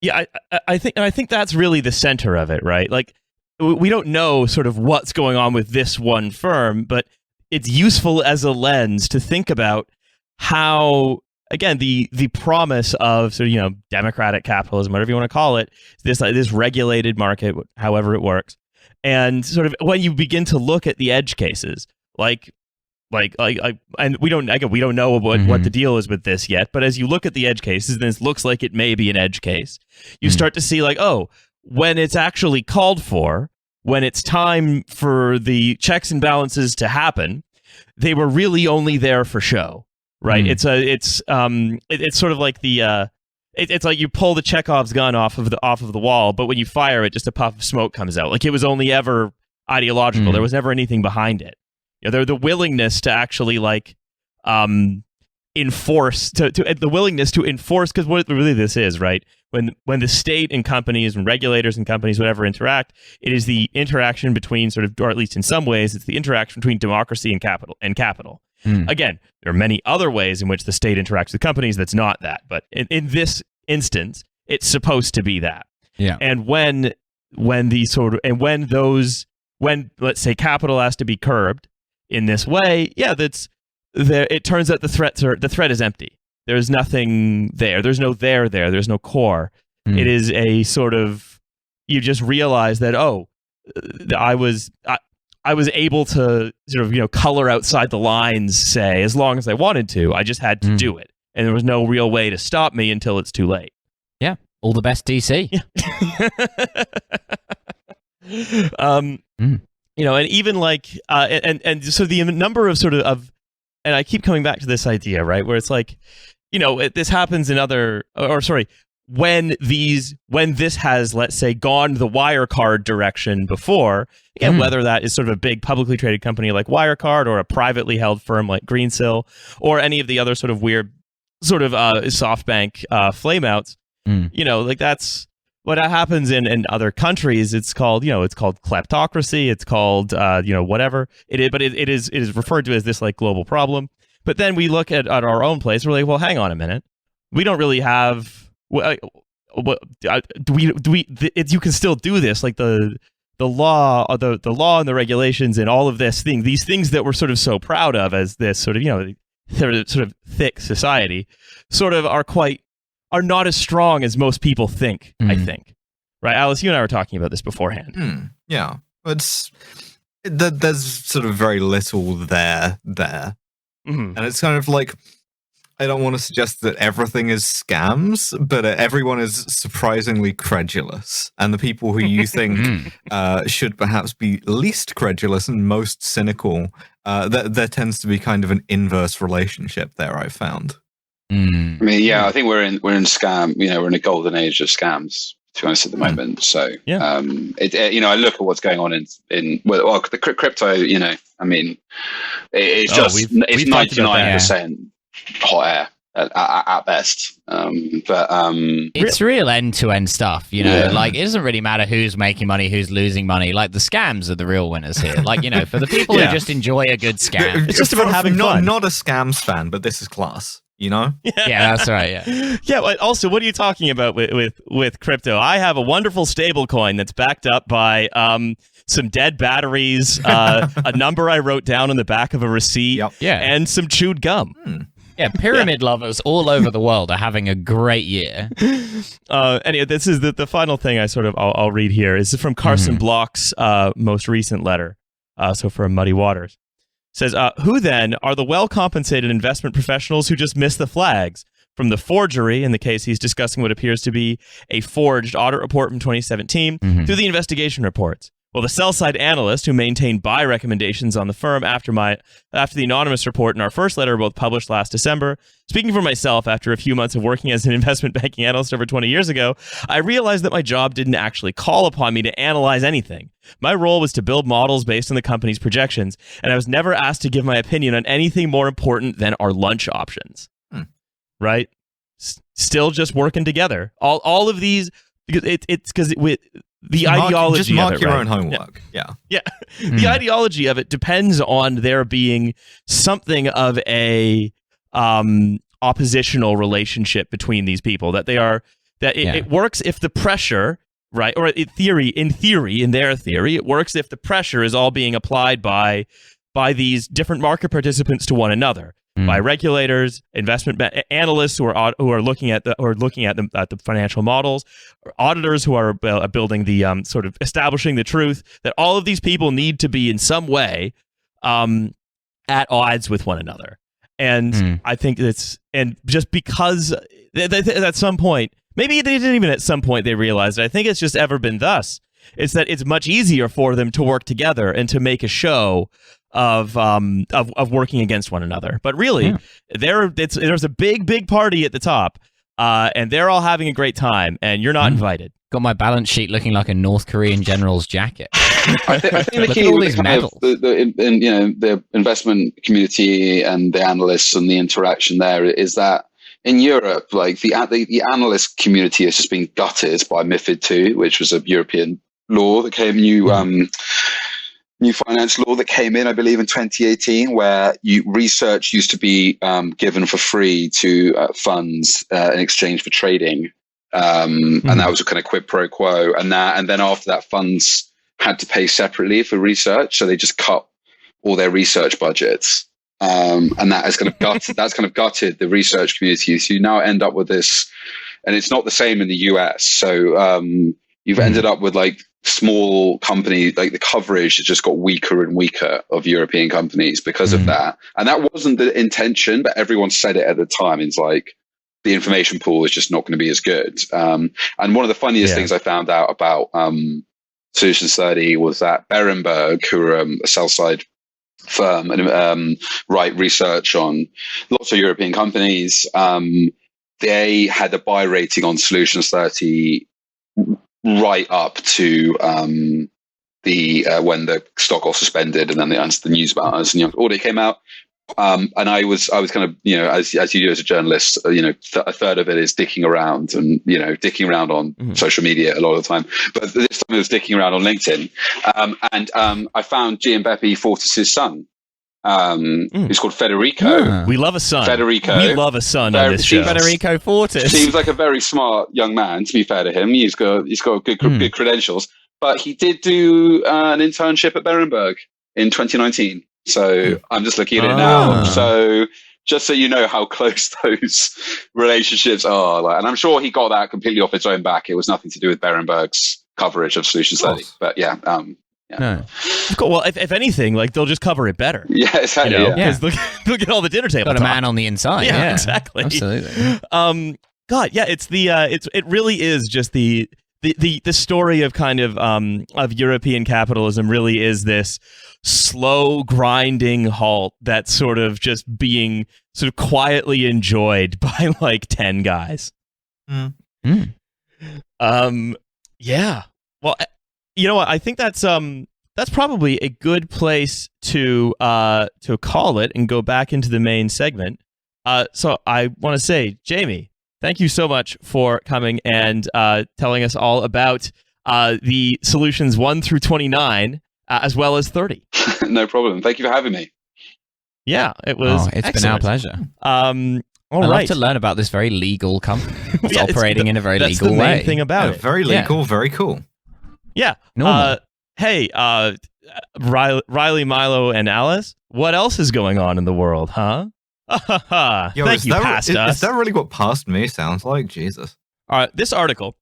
yeah, I think that's really the center of it, right? Like, we don't know sort of what's going on with this one firm, but it's useful as a lens to think about how, again, the promise of sort of, democratic capitalism, whatever you want to call it, this regulated market, however it works, and sort of when you begin to look at the edge cases, and we don't know what the deal is with this yet, but as you look at the edge cases, and this looks like it may be an edge case, you start to see when it's actually called for, when it's time for the checks and balances to happen, they were really only there for show, right? It's sort of like it's like you pull the Chekhov's gun off of the wall, but when you fire it, just a puff of smoke comes out. Like, it was only ever ideological. There was never anything behind it. They're the willingness to actually enforce the willingness to enforce, because what really this is, right? When the state and companies and regulators and companies, whatever, interact, it is the interaction between or at least in some ways, it's the interaction between democracy and capital. Again, there are many other ways in which the state interacts with companies that's not that, but in this instance, it's supposed to be that. Yeah. And when let's say capital has to be curbed in this way, it turns out the threat is empty. There's nothing there. There's no there. There's no core. It is a sort of, you just realize that, I was able to sort of, color outside the lines, say, as long as I wanted to. I just had to do it. And there was no real way to stop me until it's too late. Yeah. All the best, DC. Yeah. And even and so the number of and I keep coming back to this idea, right, where it's like, this happens in when this has, let's say, gone the Wirecard direction before, and whether that is sort of a big publicly traded company like Wirecard or a privately held firm like Greensill or any of the other sort of weird SoftBank flameouts, that's what happens in other countries. It's called kleptocracy. It's called whatever it is, but it is referred to as this global problem. But then we look at our own place. We're like, well, hang on a minute. We don't really have. You can still do this, like the law, the law and the regulations and all of these things that we're sort of so proud of as this sort of thick society, sort of are not as strong as most people think. I think, right, Alice? You and I were talking about this beforehand. Yeah, there's sort of very little there, and it's kind of like, I don't want to suggest that everything is scams, but everyone is surprisingly credulous. And the people who you think should perhaps be least credulous and most cynical, there tends to be kind of an inverse relationship there, I've found. I mean, I think we're in scam. We're in a golden age of scams, to be honest, at the moment. So, I look at what's going on in the crypto. I mean, it's 99% hot air at best. It's real end-to-end stuff. It doesn't really matter who's making money, who's losing money. Like, the scams are the real winners here. For the people who just enjoy a good scam, it's just about having fun. Not a scams fan, but this is class. Yeah, that's right. Yeah. Also, what are you talking about with crypto? I have a wonderful stable coin that's backed up by some dead batteries, a number I wrote down on the back of a receipt, and some chewed gum. Yeah, pyramid lovers all over the world are having a great year. Anyway, this is the final thing I'll read here. Is from Carson Block's most recent letter. So from Muddy Waters. Says, who then are the well-compensated investment professionals who just miss the flags? From the forgery, in the case he's discussing what appears to be a forged audit report from 2017, through the investigation reports. Well, the sell-side analyst who maintained buy recommendations on the firm after the anonymous report in our first letter, both published last December. Speaking for myself, after a few months of working as an investment banking analyst over 20 years ago, I realized that my job didn't actually call upon me to analyze anything. My role was to build models based on the company's projections, and I was never asked to give my opinion on anything more important than our lunch options. Right? Still just working together. All of these, it's because the ideology just mark of it, your right? own homework. Yeah. The ideology of it depends on there being something of a oppositional relationship between these people, that it works if the pressure, right, or in their theory, it works if the pressure is all being applied by these different market participants to one another. By regulators, investment analysts who are looking at the financial models, or auditors who are building the sort of establishing the truth, that all of these people need to be in some way at odds with one another. And I think just because at some point, maybe they didn't even at some point they realized it. I think it's just ever been thus. It's that it's much easier for them to work together and to make a show of working against one another. But really, there's a big party at the top, and they're all having a great time, and you're not invited. Got my balance sheet looking like a North Korean general's jacket. I think the key with the investment community and the analysts and the interaction there is that in Europe, like the analyst community has just been gutted by MiFID II, which was a European law that came new finance law that came in, I believe, in 2018, where research used to be given for free to funds in exchange for trading, and that was a kind of quid pro quo. And then after that, funds had to pay separately for research, so they just cut all their research budgets, and that has kind of gutted the research community. So you now end up with this, and it's not the same in the US. So you've ended up with like small companies, like the coverage has just got weaker and weaker of European companies because of that. And that wasn't the intention, but everyone said it at the time. It's like the information pool is just not going to be as good. And one of the funniest things I found out about Solutions 30 was that Berenberg, who are a sell-side firm and write research on lots of European companies, they had a buy rating on Solutions 30 right up to the when the stock got suspended, and then the news about us and audit came out. And I was kind of, as you do as a journalist, a third of it is dicking around on social media a lot of the time. But this time it was dicking around on LinkedIn, and I found Gianbeppi Fortis's son. Who's called Federico. We love a son. Federico. We love a son on this show. Federico Fortis. Seems like a very smart young man, to be fair to him. He's got good credentials. But he did do an internship at Berenberg in 2019. So I'm just looking at it now. So just so you know how close those relationships are. And I'm sure he got that completely off his own back. It was nothing to do with Berenberg's coverage of Solutions 30. But yeah. No. Cool. Well, if anything, like they'll just cover it better. Yeah, exactly. Because they'll get all the dinner table. Got a man on the inside. Yeah, exactly. Absolutely. God, yeah. It's it really is just the story of kind of European capitalism. Really is this slow grinding halt that's sort of just being sort of quietly enjoyed by like 10 guys. Yeah. Well. You know what? I think that's probably a good place to call it and go back into the main segment. So I want to say, Jamie, thank you so much for coming and telling us all about the solutions 1 through 29, as well as 30. No problem. Thank you for having me. Yeah, it was. It's been our pleasure. I'd love to learn about this very legal company. It's operating in a very legal way. That's the main thing about it. Very legal, very cool. Yeah. Hey, Riley, Milo, and Alice, what else is going on in the world, huh? Thank you, past us. Is that really what past me sounds like? Jesus. All right, this article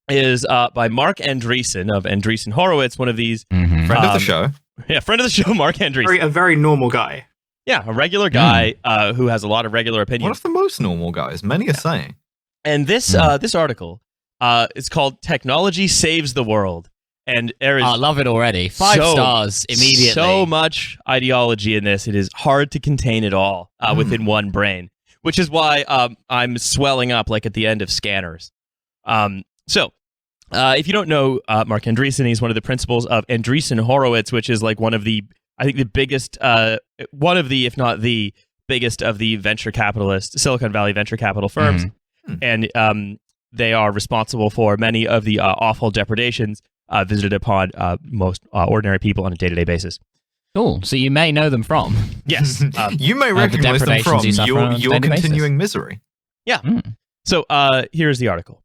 is by Mark Andreessen of Andreessen Horowitz, one of these... Friend of the show. Yeah, friend of the show, Mark Andreessen. A very normal guy. Yeah, a regular guy who has a lot of regular opinions. One of the most normal guys, many are saying. And this article is called Technology Saves the World. And there is I love it already. 5 stars immediately. So much ideology in this. It is hard to contain it all within one brain, which is why I'm swelling up like at the end of Scanners. So if you don't know Mark Andreessen, he's one of the principals of Andreessen Horowitz, which is like one of the, I think the biggest, one of the, if not the biggest of the venture capitalist, Silicon Valley venture capital firms. And they are responsible for many of the awful depredations visited upon most ordinary people on a day-to-day basis. Cool. So you may know them from. Yes. You may recognize them from your continuing misery. Yeah. So here's the article.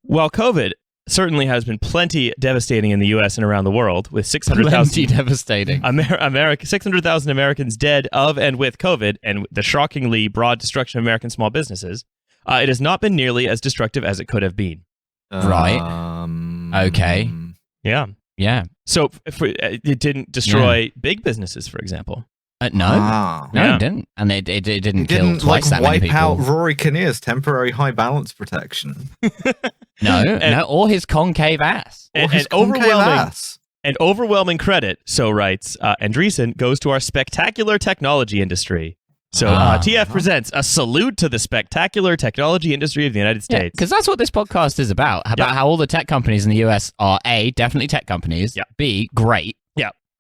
While COVID certainly has been plenty devastating in the U.S. and around the world, with 600,000 devastating 600,000 Americans dead of and with COVID, and the shockingly broad destruction of American small businesses, it has not been nearly as destructive as it could have been. Right. Okay. Yeah. Yeah. So if it didn't destroy big businesses, for example. No, it didn't, and it didn't kill twice that many people. Wipe out Rory Kinnear's temporary high balance protection. No, or his concave ass, and overwhelming credit. So writes Andreessen, goes to our spectacular technology industry. So TF presents a salute to the spectacular technology industry of the United States. Because that's what this podcast is about how all the tech companies in the US are A, definitely tech companies, B, great,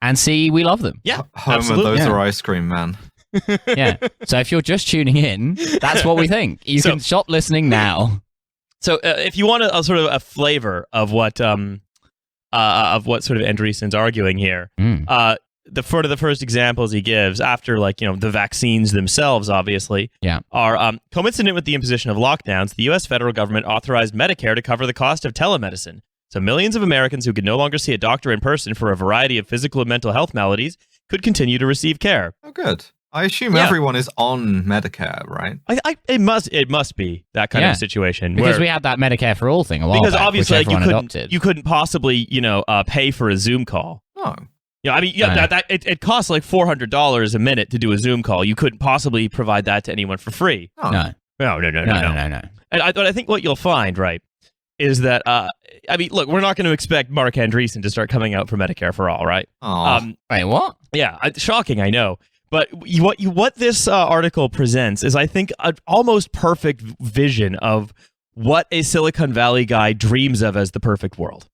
and C, we love them. Yeah, Home absolutely. of those are ice cream, man. Yeah. So if you're just tuning in, that's what we think. You can stop listening now. So if you want a sort of a flavor of what sort of Andreessen's arguing here, the first examples he gives after the vaccines themselves obviously are coincident with the imposition of lockdowns. The U.S. federal government authorized Medicare to cover the cost of telemedicine. So millions of Americans who could no longer see a doctor in person for a variety of physical and mental health maladies could continue to receive care. Oh, good. I assume everyone is on Medicare, right? It must be that kind of situation because we had that Medicare for all thing a while back, obviously which you couldn't possibly pay for a Zoom call. Oh. Yeah, I mean, it costs like $400 a minute to do a Zoom call. You couldn't possibly provide that to anyone for free. Oh. No. And I think what you'll find, right, is that look, we're not going to expect Mark Andreessen to start coming out for Medicare for all, right? Wait, what? Yeah, shocking, I know. But what this article presents is, I think, an almost perfect vision of what a Silicon Valley guy dreams of as the perfect world.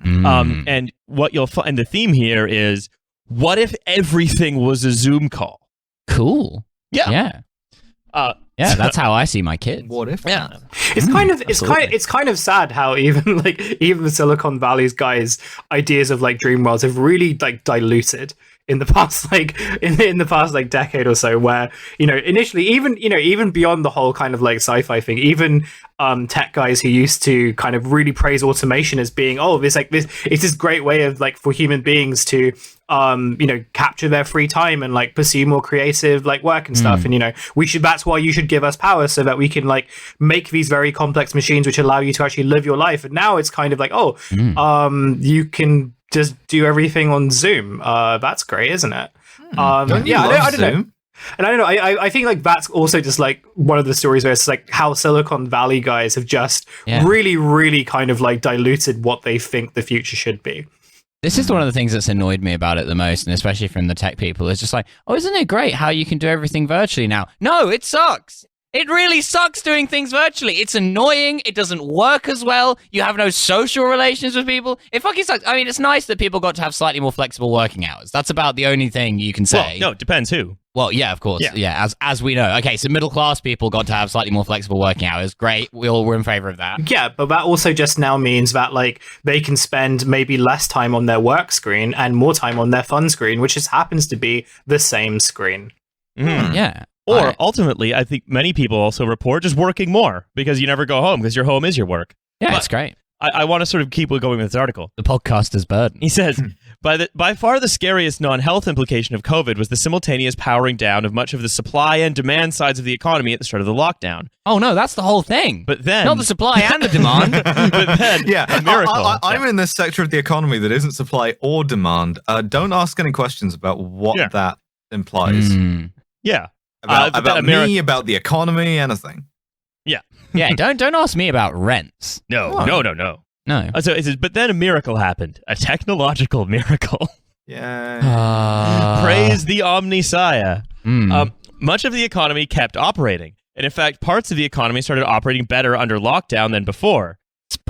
And what you'll find, the theme here is, what if everything was a Zoom call? Cool. Yeah. Yeah, that's how I see my kids. What if? Yeah. It's kind of sad how even the Silicon Valley's guys' ideas of dream worlds have really diluted in the past in the past decade or so, where initially even beyond the whole kind of sci-fi thing, even tech guys who used to kind of really praise automation as being it's this great way of for human beings to capture their free time and pursue more creative work and stuff, and that's why you should give us power so that we can make these very complex machines which allow you to actually live your life. And now it's kind of you can just do everything on Zoom. That's great, isn't it? I don't know. And I don't know. I think that's also just one of the stories where it's how Silicon Valley guys have just really, really kind of diluted what they think the future should be. This is one of the things that's annoyed me about it the most, and especially from the tech people. It's just oh, isn't it great how you can do everything virtually now? No, it sucks. It really sucks doing things virtually. It's annoying. It doesn't work as well. You have no social relations with people. It fucking sucks. I mean, it's nice that people got to have slightly more flexible working hours. That's about the only thing you can say. Well, no, it depends who. Well, yeah, of course. Yeah, as we know. Okay, so middle class people got to have slightly more flexible working hours. Great. We're in favor of that. Yeah, but that also just now means that they can spend maybe less time on their work screen and more time on their fun screen, which just happens to be the same screen. Yeah. Or ultimately, I think many people also report just working more because you never go home because your home is your work. Yeah, but it's great. I want to sort of keep going with this article. The podcaster's burden. He says, by far the scariest non-health implication of COVID was the simultaneous powering down of much of the supply and demand sides of the economy at the start of the lockdown. Oh no, that's the whole thing. But then, not the supply and the demand. But then, a miracle. I'm in this sector of the economy that isn't supply or demand. Don't ask any questions about what that implies. Yeah. About me, about the economy, anything. Yeah. Yeah, don't ask me about rents. No. So it says, but then a miracle happened. A technological miracle. Yeah. Praise the Omniscience. Much of the economy kept operating. And in fact, parts of the economy started operating better under lockdown than before.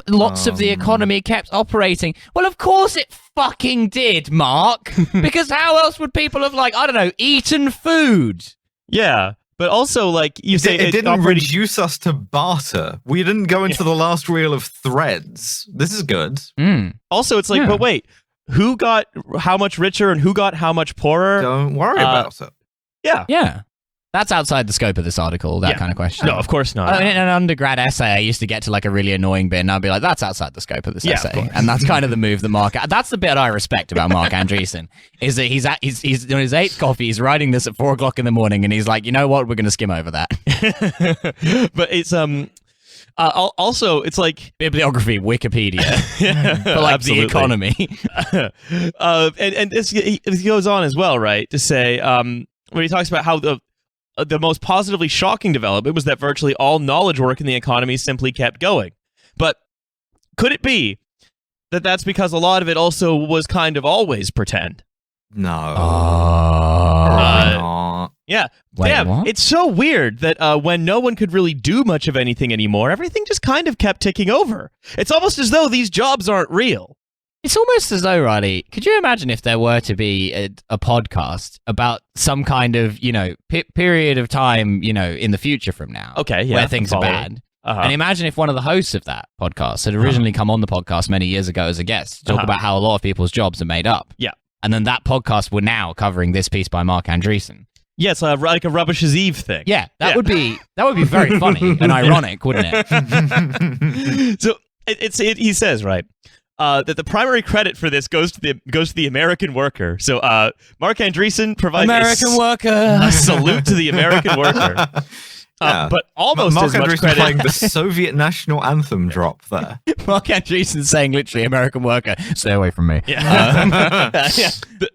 Lots of the economy kept operating. Well, of course it fucking did, Mark. Because how else would people have, eaten food? Yeah. But also, you say it didn't reduce us to barter. We didn't go into the last reel of threads. This is good. Also, it's but wait, who got how much richer and who got how much poorer? Don't worry about it. Yeah. Yeah. That's outside the scope of this article, that kind of question. No, of course not. In an undergrad essay, I used to get to a really annoying bit, and I'd be like, that's outside the scope of this essay. And that's kind of the move that Mark... That's the bit I respect about Mark Andreessen, is that he's on his 8th coffee, he's writing this at 4 o'clock in the morning, and he's like, you know what, we're going to skim over that. But it's... also, it's bibliography, Wikipedia, for the economy. And this he goes on as well, right? To say, when he talks about how the most positively shocking development was that virtually all knowledge work in the economy simply kept going. But could it be that that's because a lot of it also was kind of always pretend? No. Probably not. Yeah. Wait, Damn, what? it's so weird that when no one could really do much of anything anymore, everything just kind of kept ticking over. It's almost as though these jobs aren't real. It's almost as though, Riley, could you imagine if there were to be a podcast about some kind of, period of time, in the future from now, where things are bad? And imagine if one of the hosts of that podcast had originally come on the podcast many years ago as a guest to talk about how a lot of people's jobs are made up. Yeah. And then that podcast were now covering this piece by Mark Andreessen. Yeah, it's like a Rubbish is Eve thing. Yeah, that would be very funny and ironic, wouldn't it? So he says, right, that the primary credit for this goes to the American worker. So Mark Andreessen provides American worker. A salute to the American worker. But almost Mark as much Andreessen credit. playing the Soviet national anthem drop there. Mark Andreessen saying literally American worker, stay away from me. Yeah.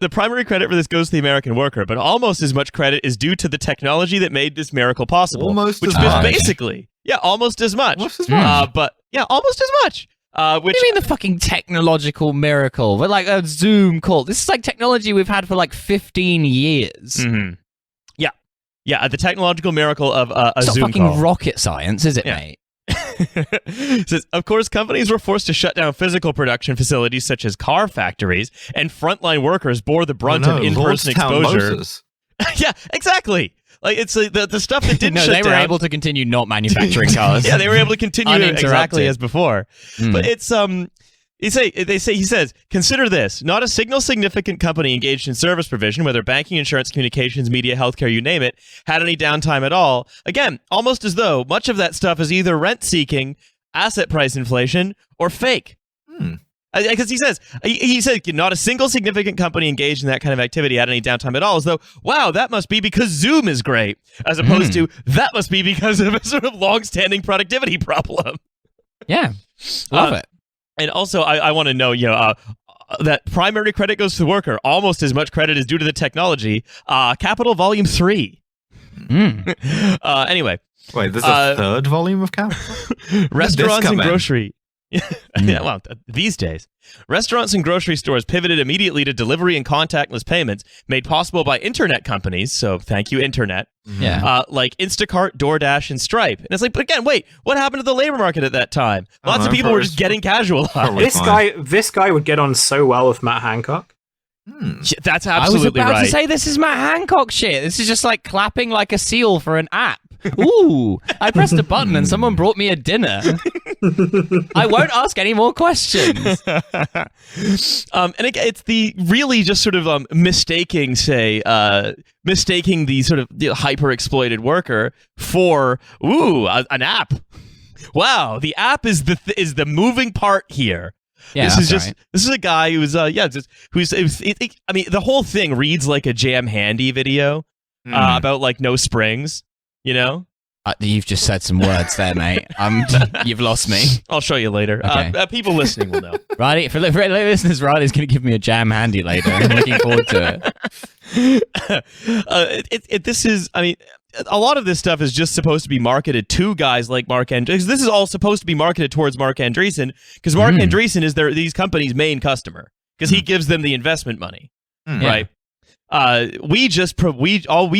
The primary credit for this goes to the American worker, but almost as much credit is due to the technology that made this miracle possible. Almost which as was much. basically, almost as much. Almost as much. But almost as much. What do you mean the fucking technological miracle? We're like a Zoom call. This is like technology we've had for like 15 years. Mm-hmm. Yeah, the technological miracle of a it's Zoom not fucking call. rocket science, is it, mate? Says, of course, companies were forced to shut down physical production facilities such as car factories, and frontline workers bore the brunt of in-person exposure. Yeah, exactly. Like it's like the stuff that didn't shut down. They were able to continue not manufacturing cars. Yeah, they were able to continue exactly as before. But it's he says, consider this: not a single significant company engaged in service provision, whether banking, insurance, communications, media, healthcare, you name it, had any downtime at all. Again, almost as though much of that stuff is either rent-seeking, asset price inflation, or fake. Because he said not a single significant company engaged in that kind of activity had any downtime at all, as though, wow, that must be because Zoom is great, as opposed to that must be because of a sort of long-standing productivity problem. Yeah, love it. And also, I want to know, that primary credit goes to the worker. Almost as much credit is due to the technology. Capital Volume 3. Anyway. Wait, there's a third volume of Capital? Restaurants and grocery. Yeah, well, these days. Restaurants and grocery stores pivoted immediately to delivery and contactless payments made possible by internet companies. So thank you, internet. Yeah. Like Instacart, DoorDash, and Stripe. And it's like, but again, wait, what happened to the labor market at that time? Lots of people were just getting casualized. This guy would get on so well with Matt Hancock. That's absolutely right. I was about to say, this is Matt Hancock shit. This is just like clapping like a seal for an app. Ooh, I pressed a button and someone brought me a dinner. I won't ask any more questions. And again, it's the really just sort of mistaking the sort of hyper exploited worker for an app. Wow, the app is the moving part here. Yeah, this is a guy who's I mean, the whole thing reads like a Jam Handy video about like no springs. You've just said some words there, mate. You've lost me. I'll show you later. Okay. People listening will know. Riley, for listeners, Riley's going to give me a Jam Handy later. I'm looking forward to it. This is, I mean, a lot of this stuff is just supposed to be marketed to guys like Mark Andreessen. This is all supposed to be marketed towards Mark Andreessen because Mark Andreessen is these companies' main customer because he gives them the investment money, right? All we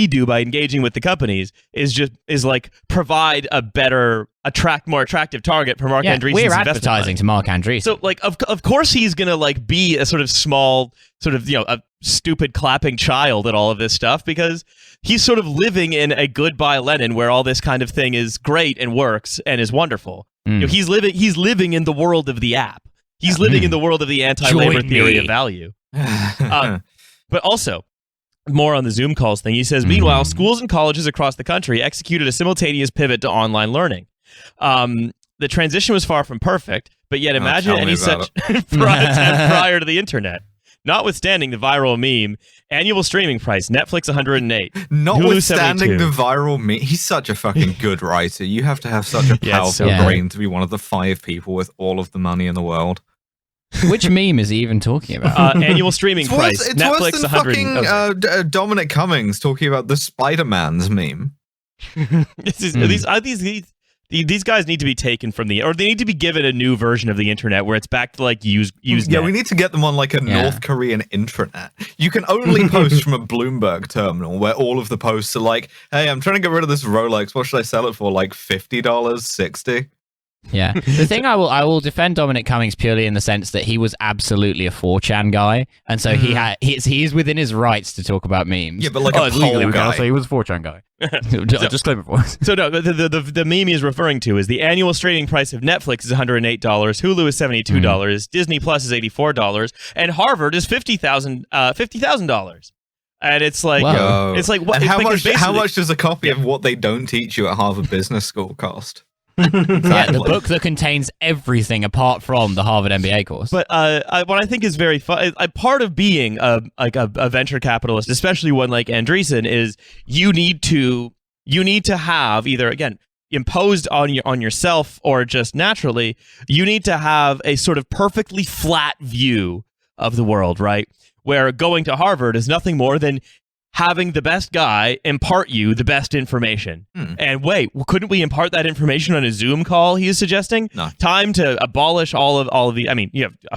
do by engaging with the companies is like provide more attractive target for Mark Andreessen's we're investment advertising money. to Mark Andreessen. So like of course he's gonna like be a sort of small sort of a stupid clapping child at all of this stuff because he's sort of living in a Goodbye Lenin where all this kind of thing is great and works and is wonderful. He's living in the world of the app. He's living in the world of the anti-labor theory of value. But also, more on the Zoom calls thing. He says, meanwhile, schools and colleges across the country executed a simultaneous pivot to online learning. The transition was far from perfect, but yet imagine any such prior to the internet. Notwithstanding the viral meme, annual streaming price, Netflix 108. Notwithstanding the viral meme, he's such a fucking good writer. You have to have such a powerful brain to be one of the 5 people with all of the money in the world. Which meme is he even talking about? Annual streaming price. It's Netflix worse than 100. fucking Dominic Cummings talking about the Spider-Man's meme. these guys need to be taken from or they need to be given a new version of the internet where it's back to like use. Yeah, we need to get them on like a North Korean intranet. You can only post from a Bloomberg terminal where all of the posts are like, "Hey, I'm trying to get rid of this Rolex. What should I sell it for? Like $50, $60?" Yeah. The thing I will defend Dominic Cummings purely in the sense that he was absolutely a 4chan guy, and so he's within his rights to talk about memes. Yeah, but like a legally, we guy. gotta say he was a 4chan guy. Disclaimer for us. So no, the meme he's referring to is the annual streaming price of Netflix is $108, Hulu is $72, Disney Plus is $84, and Harvard is $50,000. And it's like, it's like what? And how much does a copy of what they don't teach you at Harvard Business School cost? Yeah, the book that contains everything apart from the Harvard MBA course. But what I think is very fun, part of being a venture capitalist, especially one like Andreessen, is you need to have either, again, imposed on yourself or just naturally, you need to have a sort of perfectly flat view of the world, right? Where going to Harvard is nothing more than having the best guy impart you the best information. And wait, couldn't we impart that information on a Zoom call, he is suggesting? No. Time to abolish all of the, I mean,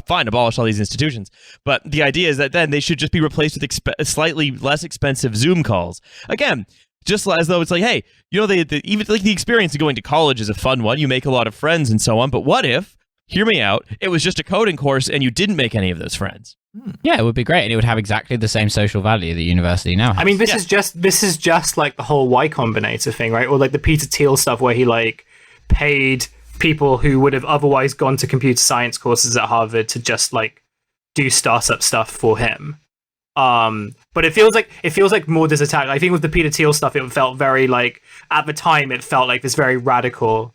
fine, abolish all these institutions. But the idea is that then they should just be replaced with slightly less expensive Zoom calls. Again, just as though it's like, hey, even like the experience of going to college is a fun one. You make a lot of friends and so on. But what if, hear me out, it was just a coding course and you didn't make any of those friends? Yeah, it would be great, and it would have exactly the same social value that university now has. I mean, this is just like the whole Y Combinator thing, right? Or like the Peter Thiel stuff where he like paid people who would have otherwise gone to computer science courses at Harvard to just like do startup stuff for him. But it feels like more this attack. I think with the Peter Thiel stuff, it felt very like, at the time, it felt like this very radical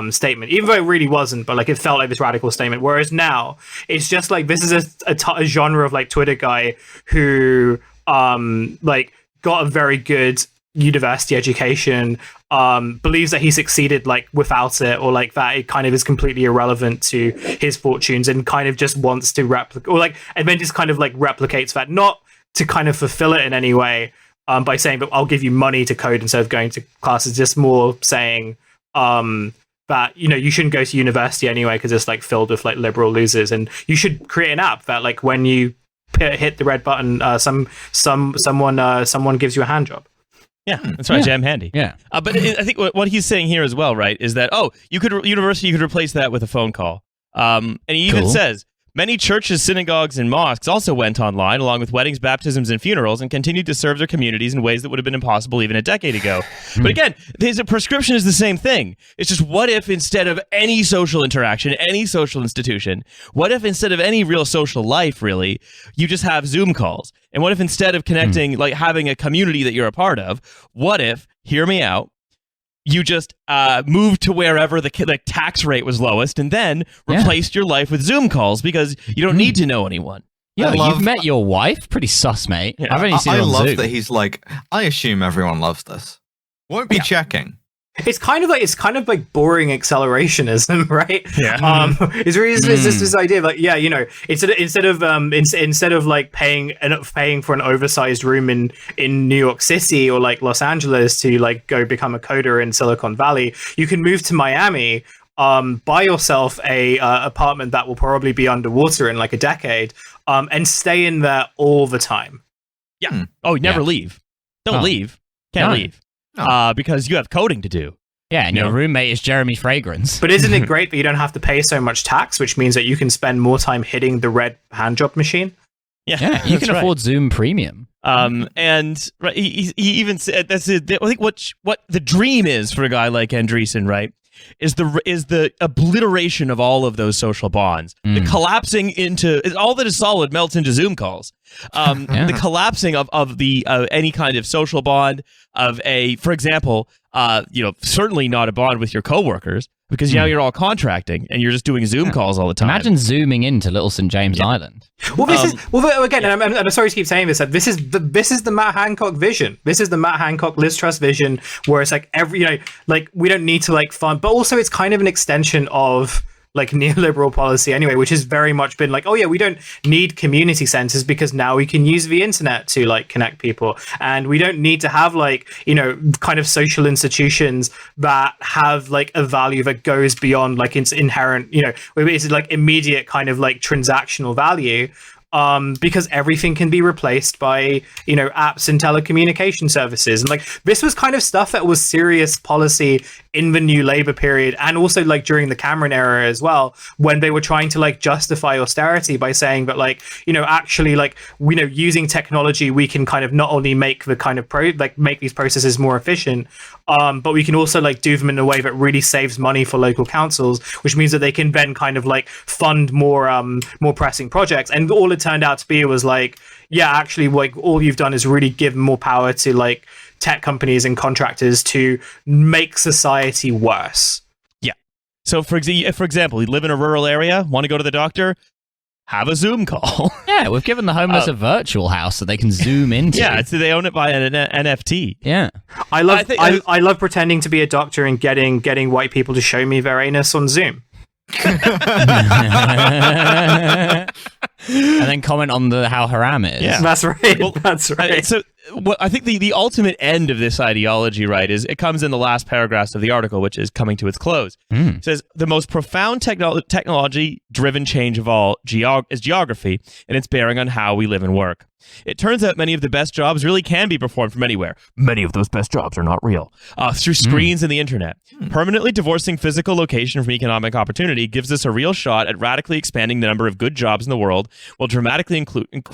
statement, even though it really wasn't, but like it felt like this radical statement. Whereas now it's just like, this is a genre of like Twitter guy who like got a very good university education, believes that he succeeded like without it, or like that it kind of is completely irrelevant to his fortunes, and kind of just wants to replicate, or like, and then just kind of like replicates that, not to kind of fulfill it in any way, by saying, but I'll give you money to code instead of going to classes, just more saying that, you shouldn't go to university anyway because it's like filled with like liberal losers, and you should create an app that like when you hit the red button, someone gives you a hand job. Yeah, that's right. Jam handy. Yeah, but I think what he's saying here as well, right, is that university could replace that with a phone call. And he even says, many churches, synagogues, and mosques also went online, along with weddings, baptisms, and funerals, and continued to serve their communities in ways that would have been impossible even a decade ago. But again, his prescription is the same thing. It's just, what if instead of any social interaction, any social institution, what if instead of any real social life, really, you just have Zoom calls? And what if instead of connecting, like having a community that you're a part of, what if, hear me out, you just moved to wherever the tax rate was lowest, and then replaced your life with Zoom calls because you don't need to know anyone. Yeah, you've met your wife? Pretty sus, mate. Yeah. I've only seen her on Zoom. I love that he's like, I assume everyone loves this. Won't be checking. It's kind of like boring accelerationism, right? Yeah. It's really just this idea of like, instead of like paying for an oversized room in New York City or like Los Angeles to like go become a coder in Silicon Valley, you can move to Miami, buy yourself a apartment that will probably be underwater in like a decade, and stay in there all the time. Yeah. Oh, never leave. Don't leave. Can't leave. Because you have coding to do. Yeah, and your roommate is Jeremy Fragrance. But isn't it great that you don't have to pay so much tax, which means that you can spend more time hitting the red hand job machine? Yeah, you can afford Zoom Premium. And he even said, I think what the dream is for a guy like Andreessen, right, is the obliteration of all of those social bonds. The collapsing into all that is solid melts into Zoom calls. The collapsing of the any kind of social bond of for example, certainly not a bond with your coworkers, because now you're all contracting and you're just doing Zoom calls all the time. Imagine zooming into Little St. James Island. Well, this is again, and I'm sorry to keep saying this. This is the Matt Hancock vision. This is the Matt Hancock Liz Truss vision, where it's like we don't need to like fund, but also it's kind of an extension of like neoliberal policy anyway, which has very much been like, oh yeah, we don't need community centers because now we can use the internet to like connect people, and we don't need to have like, you know, kind of social institutions that have like a value that goes beyond like its inherent, you know, it's like immediate kind of like transactional value. Because everything can be replaced by, you know, apps and telecommunication services. And like this was kind of stuff that was serious policy in the new Labour period, and also like during the Cameron era as well, when they were trying to like justify austerity by saying that like, you know, actually like, you know, using technology we can kind of not only make the kind of make these processes more efficient, but we can also like do them in a way that really saves money for local councils, which means that they can then kind of like fund more pressing projects. And all it turned out to be was like, yeah, actually like all you've done is really give more power to like tech companies and contractors to make society worse. Yeah. So for example, you live in a rural area, want to go to the doctor, have a Zoom call. Yeah, we've given the homeless a virtual house that they can zoom into. Yeah, so they own it by an NFT. Yeah. I love pretending to be a doctor and getting white people to show me their anus on Zoom. And then comment on how haram it is. Yeah. That's right. Well, that's right. So I think the ultimate end of this ideology, right, is it comes in the last paragraphs of the article, which is coming to its close. It says, the most profound technology-driven change of all is geography and its bearing on how we live and work. It turns out many of the best jobs really can be performed from anywhere. Many of those best jobs are not real. Through screens and the internet. Permanently divorcing physical location from economic opportunity gives us a real shot at radically expanding the number of good jobs in the world while dramatically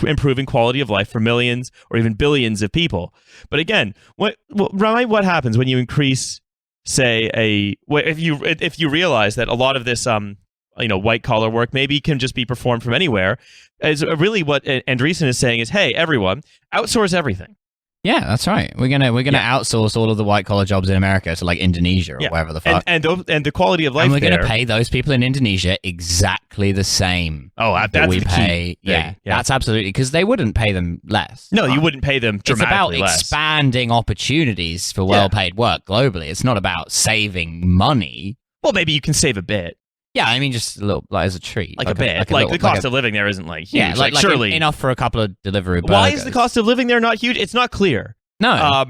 improving quality of life for millions or even billions of people. But again, what happens when you increase, say, if you realize that a lot of this white collar work maybe can just be performed from anywhere, is really what Andreessen is saying is, hey, everyone, outsource everything. Yeah, that's right. We're gonna outsource all of the white collar jobs in America to like Indonesia or wherever the fuck. And the quality of life. And we're gonna pay those people in Indonesia exactly the same. Oh, that's we the pay. Key. Yeah, that's absolutely, because they wouldn't pay them less. No, you wouldn't pay them dramatically less. It's about expanding opportunities for well-paid work globally. It's not about saving money. Well, maybe you can save a bit. Yeah, I mean, just a little, like as a treat, like a bit. Like the cost of living there isn't like huge. Yeah, like surely enough for a couple of delivery burgers. Why is the cost of living there not huge? It's not clear. No.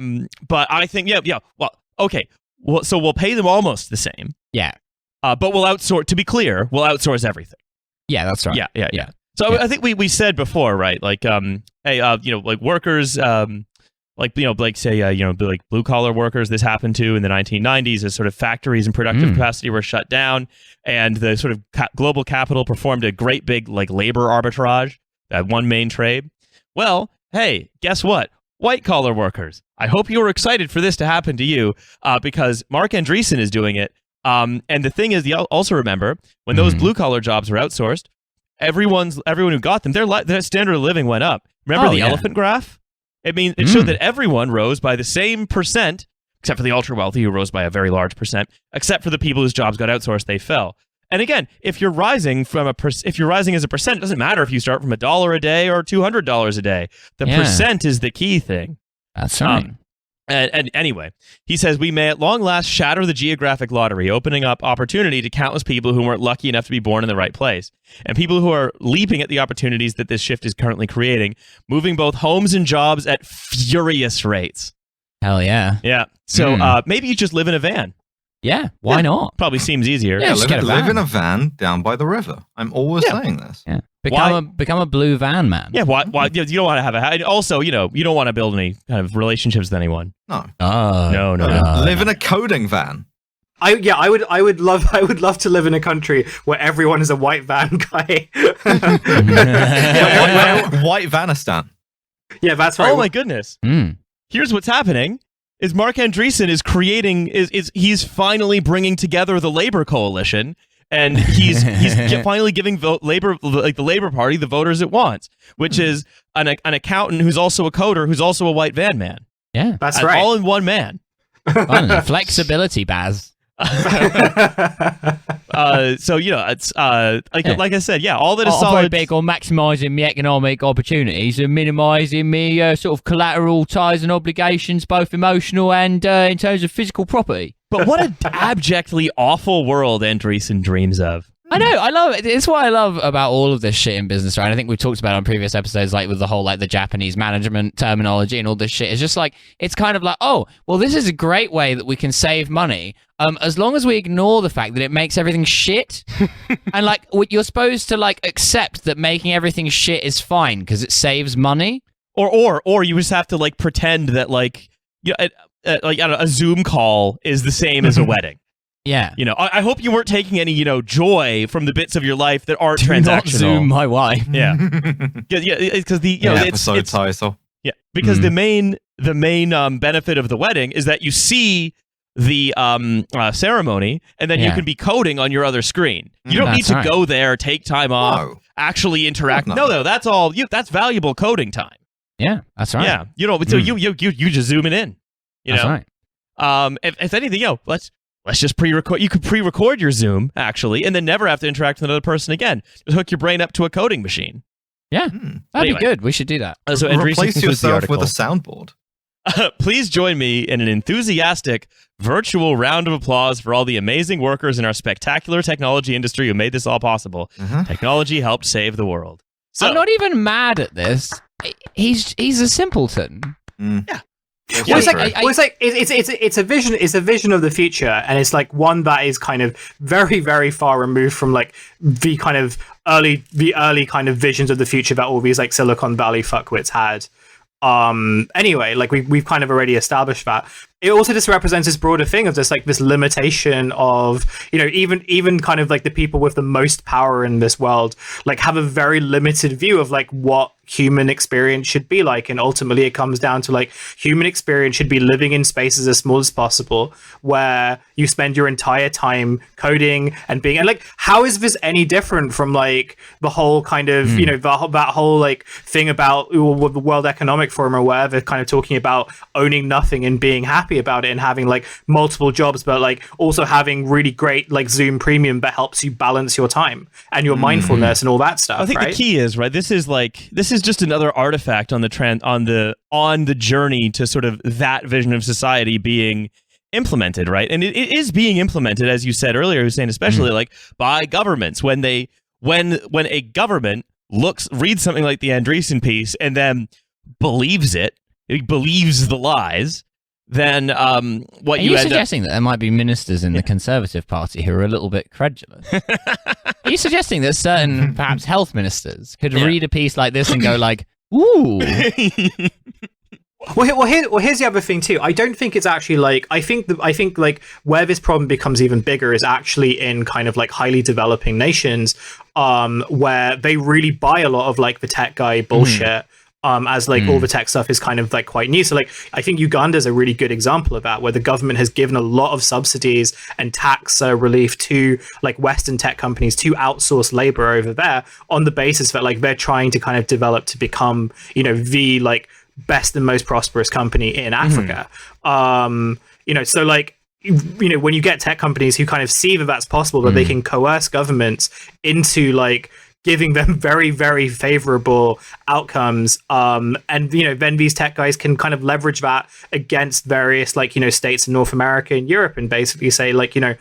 But I think yeah. Well, okay. Well, so we'll pay them almost the same. Yeah. But we'll outsource. To be clear, we'll outsource everything. Yeah, that's right. Yeah. So I think we said before, right? Like hey, like workers, like blue collar workers. This happened to in the 1990s as sort of factories and productive capacity were shut down, and the sort of global capital performed a great big like labor arbitrage, that one main trade. Well, hey, guess what? White collar workers. I hope you were excited for this to happen to you, because Mark Andreessen is doing it. And the thing is, you also remember when those blue collar jobs were outsourced, everyone who got them, their standard of living went up. Remember the elephant graph? I mean, it showed that everyone rose by the same percent, except for the ultra wealthy who rose by a very large percent. Except for the people whose jobs got outsourced, they fell. And again, if you're rising as a percent, it doesn't matter if you start from $1 a day or $200 a day. The percent is the key thing. That's right. And anyway, he says, we may at long last shatter the geographic lottery, opening up opportunity to countless people who weren't lucky enough to be born in the right place, and people who are leaping at the opportunities that this shift is currently creating, moving both homes and jobs at furious rates. Hell yeah. Yeah. So maybe you just live in a van. Yeah, why not? Probably seems easier. Yeah, live in a van down by the river. I'm always saying this. Yeah. Become a blue van man. Yeah, why you don't want to have a also, you don't want to build any kind of relationships with anyone. No. No. Live in a coding van. I would love to live in a country where everyone is a white van guy. White Vanistan. Yeah, that's right. Oh my goodness. Here's what's happening. Is Mark Andreessen is creating he's finally bringing together the labor coalition, and he's finally giving the Labor Party the voters it wants, which is an accountant who's also a coder who's also a white van man. Yeah, that's right. All in one man. Flexibility, Baz. So it's like I said, all that is solid. I'm very big on maximising the economic opportunities and minimising the sort of collateral ties and obligations, both emotional and in terms of physical property. But what an abjectly awful world Andreessen dreams of. I know. I love it. It's what I love about all of this shit in business, right? I think we've talked about it on previous episodes, like with the whole like the Japanese management terminology and all this shit. It's just like it's kind of like, oh, well, this is a great way that we can save money, as long as we ignore the fact that it makes everything shit, and like you're supposed to like accept that making everything shit is fine because it saves money, or you just have to like pretend that like like I don't know, a Zoom call is the same as a wedding. Yeah. I hope you weren't taking any, joy from the bits of your life that aren't Do transactional. not Zoom my wife. Yeah. Because episode title. Yeah, because the main benefit of the wedding is that you see the ceremony, and then you can be coding on your other screen. You don't need to go there, take time off, actually interact. No, that's all. That's valuable coding time. Yeah, that's right. Yeah, so you just zoom it in. That's right. If anything, let's just pre-record. You could pre-record your Zoom, actually, and then never have to interact with another person again. Just hook your brain up to a coding machine. Yeah, that'd be good. We should do that. So replace yourself with a soundboard. Please join me in an enthusiastic virtual round of applause for all the amazing workers in our spectacular technology industry who made this all possible. Technology helped save the world. So, I'm not even mad at this. He's a simpleton. Yeah. It's a vision. It's a vision of the future, and it's like one that is kind of very, very far removed from like the early kind of visions of the future that all these like Silicon Valley fuckwits had. Anyway, like we've kind of already established that. It also just represents this broader thing of just like this limitation of, even kind of like the people with the most power in this world, like have a very limited view of like what human experience should be like. And ultimately it comes down to like human experience should be living in spaces as small as possible where you spend your entire time coding and like, how is this any different from like the whole kind of, that whole like thing about the World Economic Forum or whatever, kind of talking about owning nothing and being happy about it and having like multiple jobs, but like also having really great like Zoom Premium that helps you balance your time and your mindfulness and all that stuff. I think the key is this is just another artifact on the trend on the journey to sort of that vision of society being implemented, right? And it is being implemented, as you said earlier, Hussein, especially like by governments when a government reads something like the Andreessen piece and then believes the lies. Then what are you you end suggesting that there might be ministers in the Conservative Party who are a little bit credulous? Are you suggesting that certain perhaps health ministers could read a piece like this and go like, ooh? Well, here's the other thing too. I don't think it's actually like I think like where this problem becomes even bigger is actually in kind of like highly developing nations, where they really buy a lot of like the tech guy bullshit. As like all the tech stuff is kind of like quite new. So like I think Uganda is a really good example of that, where the government has given a lot of subsidies and tax relief to like Western tech companies to outsource labor over there on the basis that like they're trying to kind of develop to become, the like best and most prosperous company in Africa. So like, when you get tech companies who kind of see that that's possible, that they can coerce governments into like giving them very, very favorable outcomes. And, then these tech guys can kind of leverage that against various, like, states in North America and Europe and basically say, like, if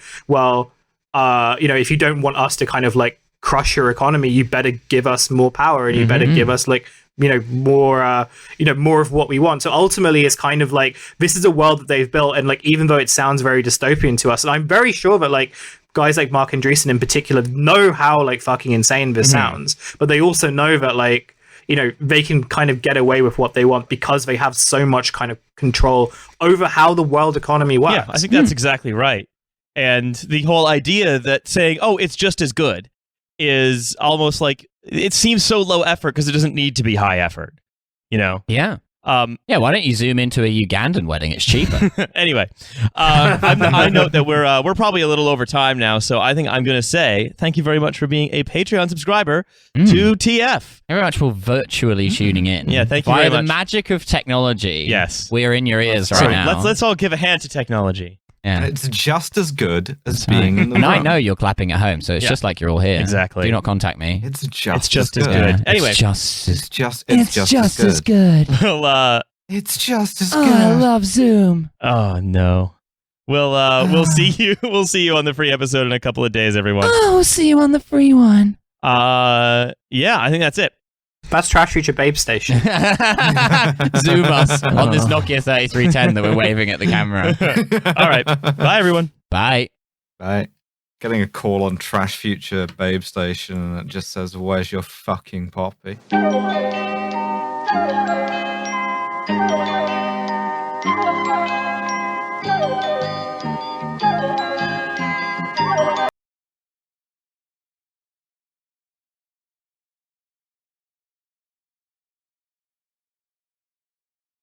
you don't want us to kind of like crush your economy, you better give us more power and you better give us like, more of what we want. So ultimately it's kind of like, this is a world that they've built. And like, even though it sounds very dystopian to us, and I'm very sure that like, guys like Mark Andreessen in particular know how like fucking insane this sounds, but they also know that like, they can kind of get away with what they want because they have so much kind of control over how the world economy works. Yeah, I think that's exactly right. And the whole idea that saying, oh, it's just as good is almost like, it seems so low effort because it doesn't need to be high effort, Yeah. Why don't you zoom into a Ugandan wedding? It's cheaper. Anyway, I note that we're probably a little over time now, so I think I'm going to say thank you very much for being a Patreon subscriber to TF. Very much for virtually tuning in. Yeah, thank you very much. By the magic of technology. Yes, we are in your ears right now. Let's all give a hand to technology. Yeah. It's just as good as being in the room. And I know you're clapping at home, so it's just like you're all here. Exactly. Do not contact me. It's just as good. Yeah, anyway, it's just as good. Well, it's just as Oh, good. I love Zoom. Oh no. we'll see you. We'll see you on the free episode in a couple of days, everyone. Oh, we'll see you on the free one. Yeah, I think that's it. That's Trash Future Babe Station. Zoom us on this Nokia 3310 that we're waving at the camera. All right. Bye, everyone. Bye. Bye. Getting a call on Trash Future Babe Station and it just says, "Where's your fucking poppy?"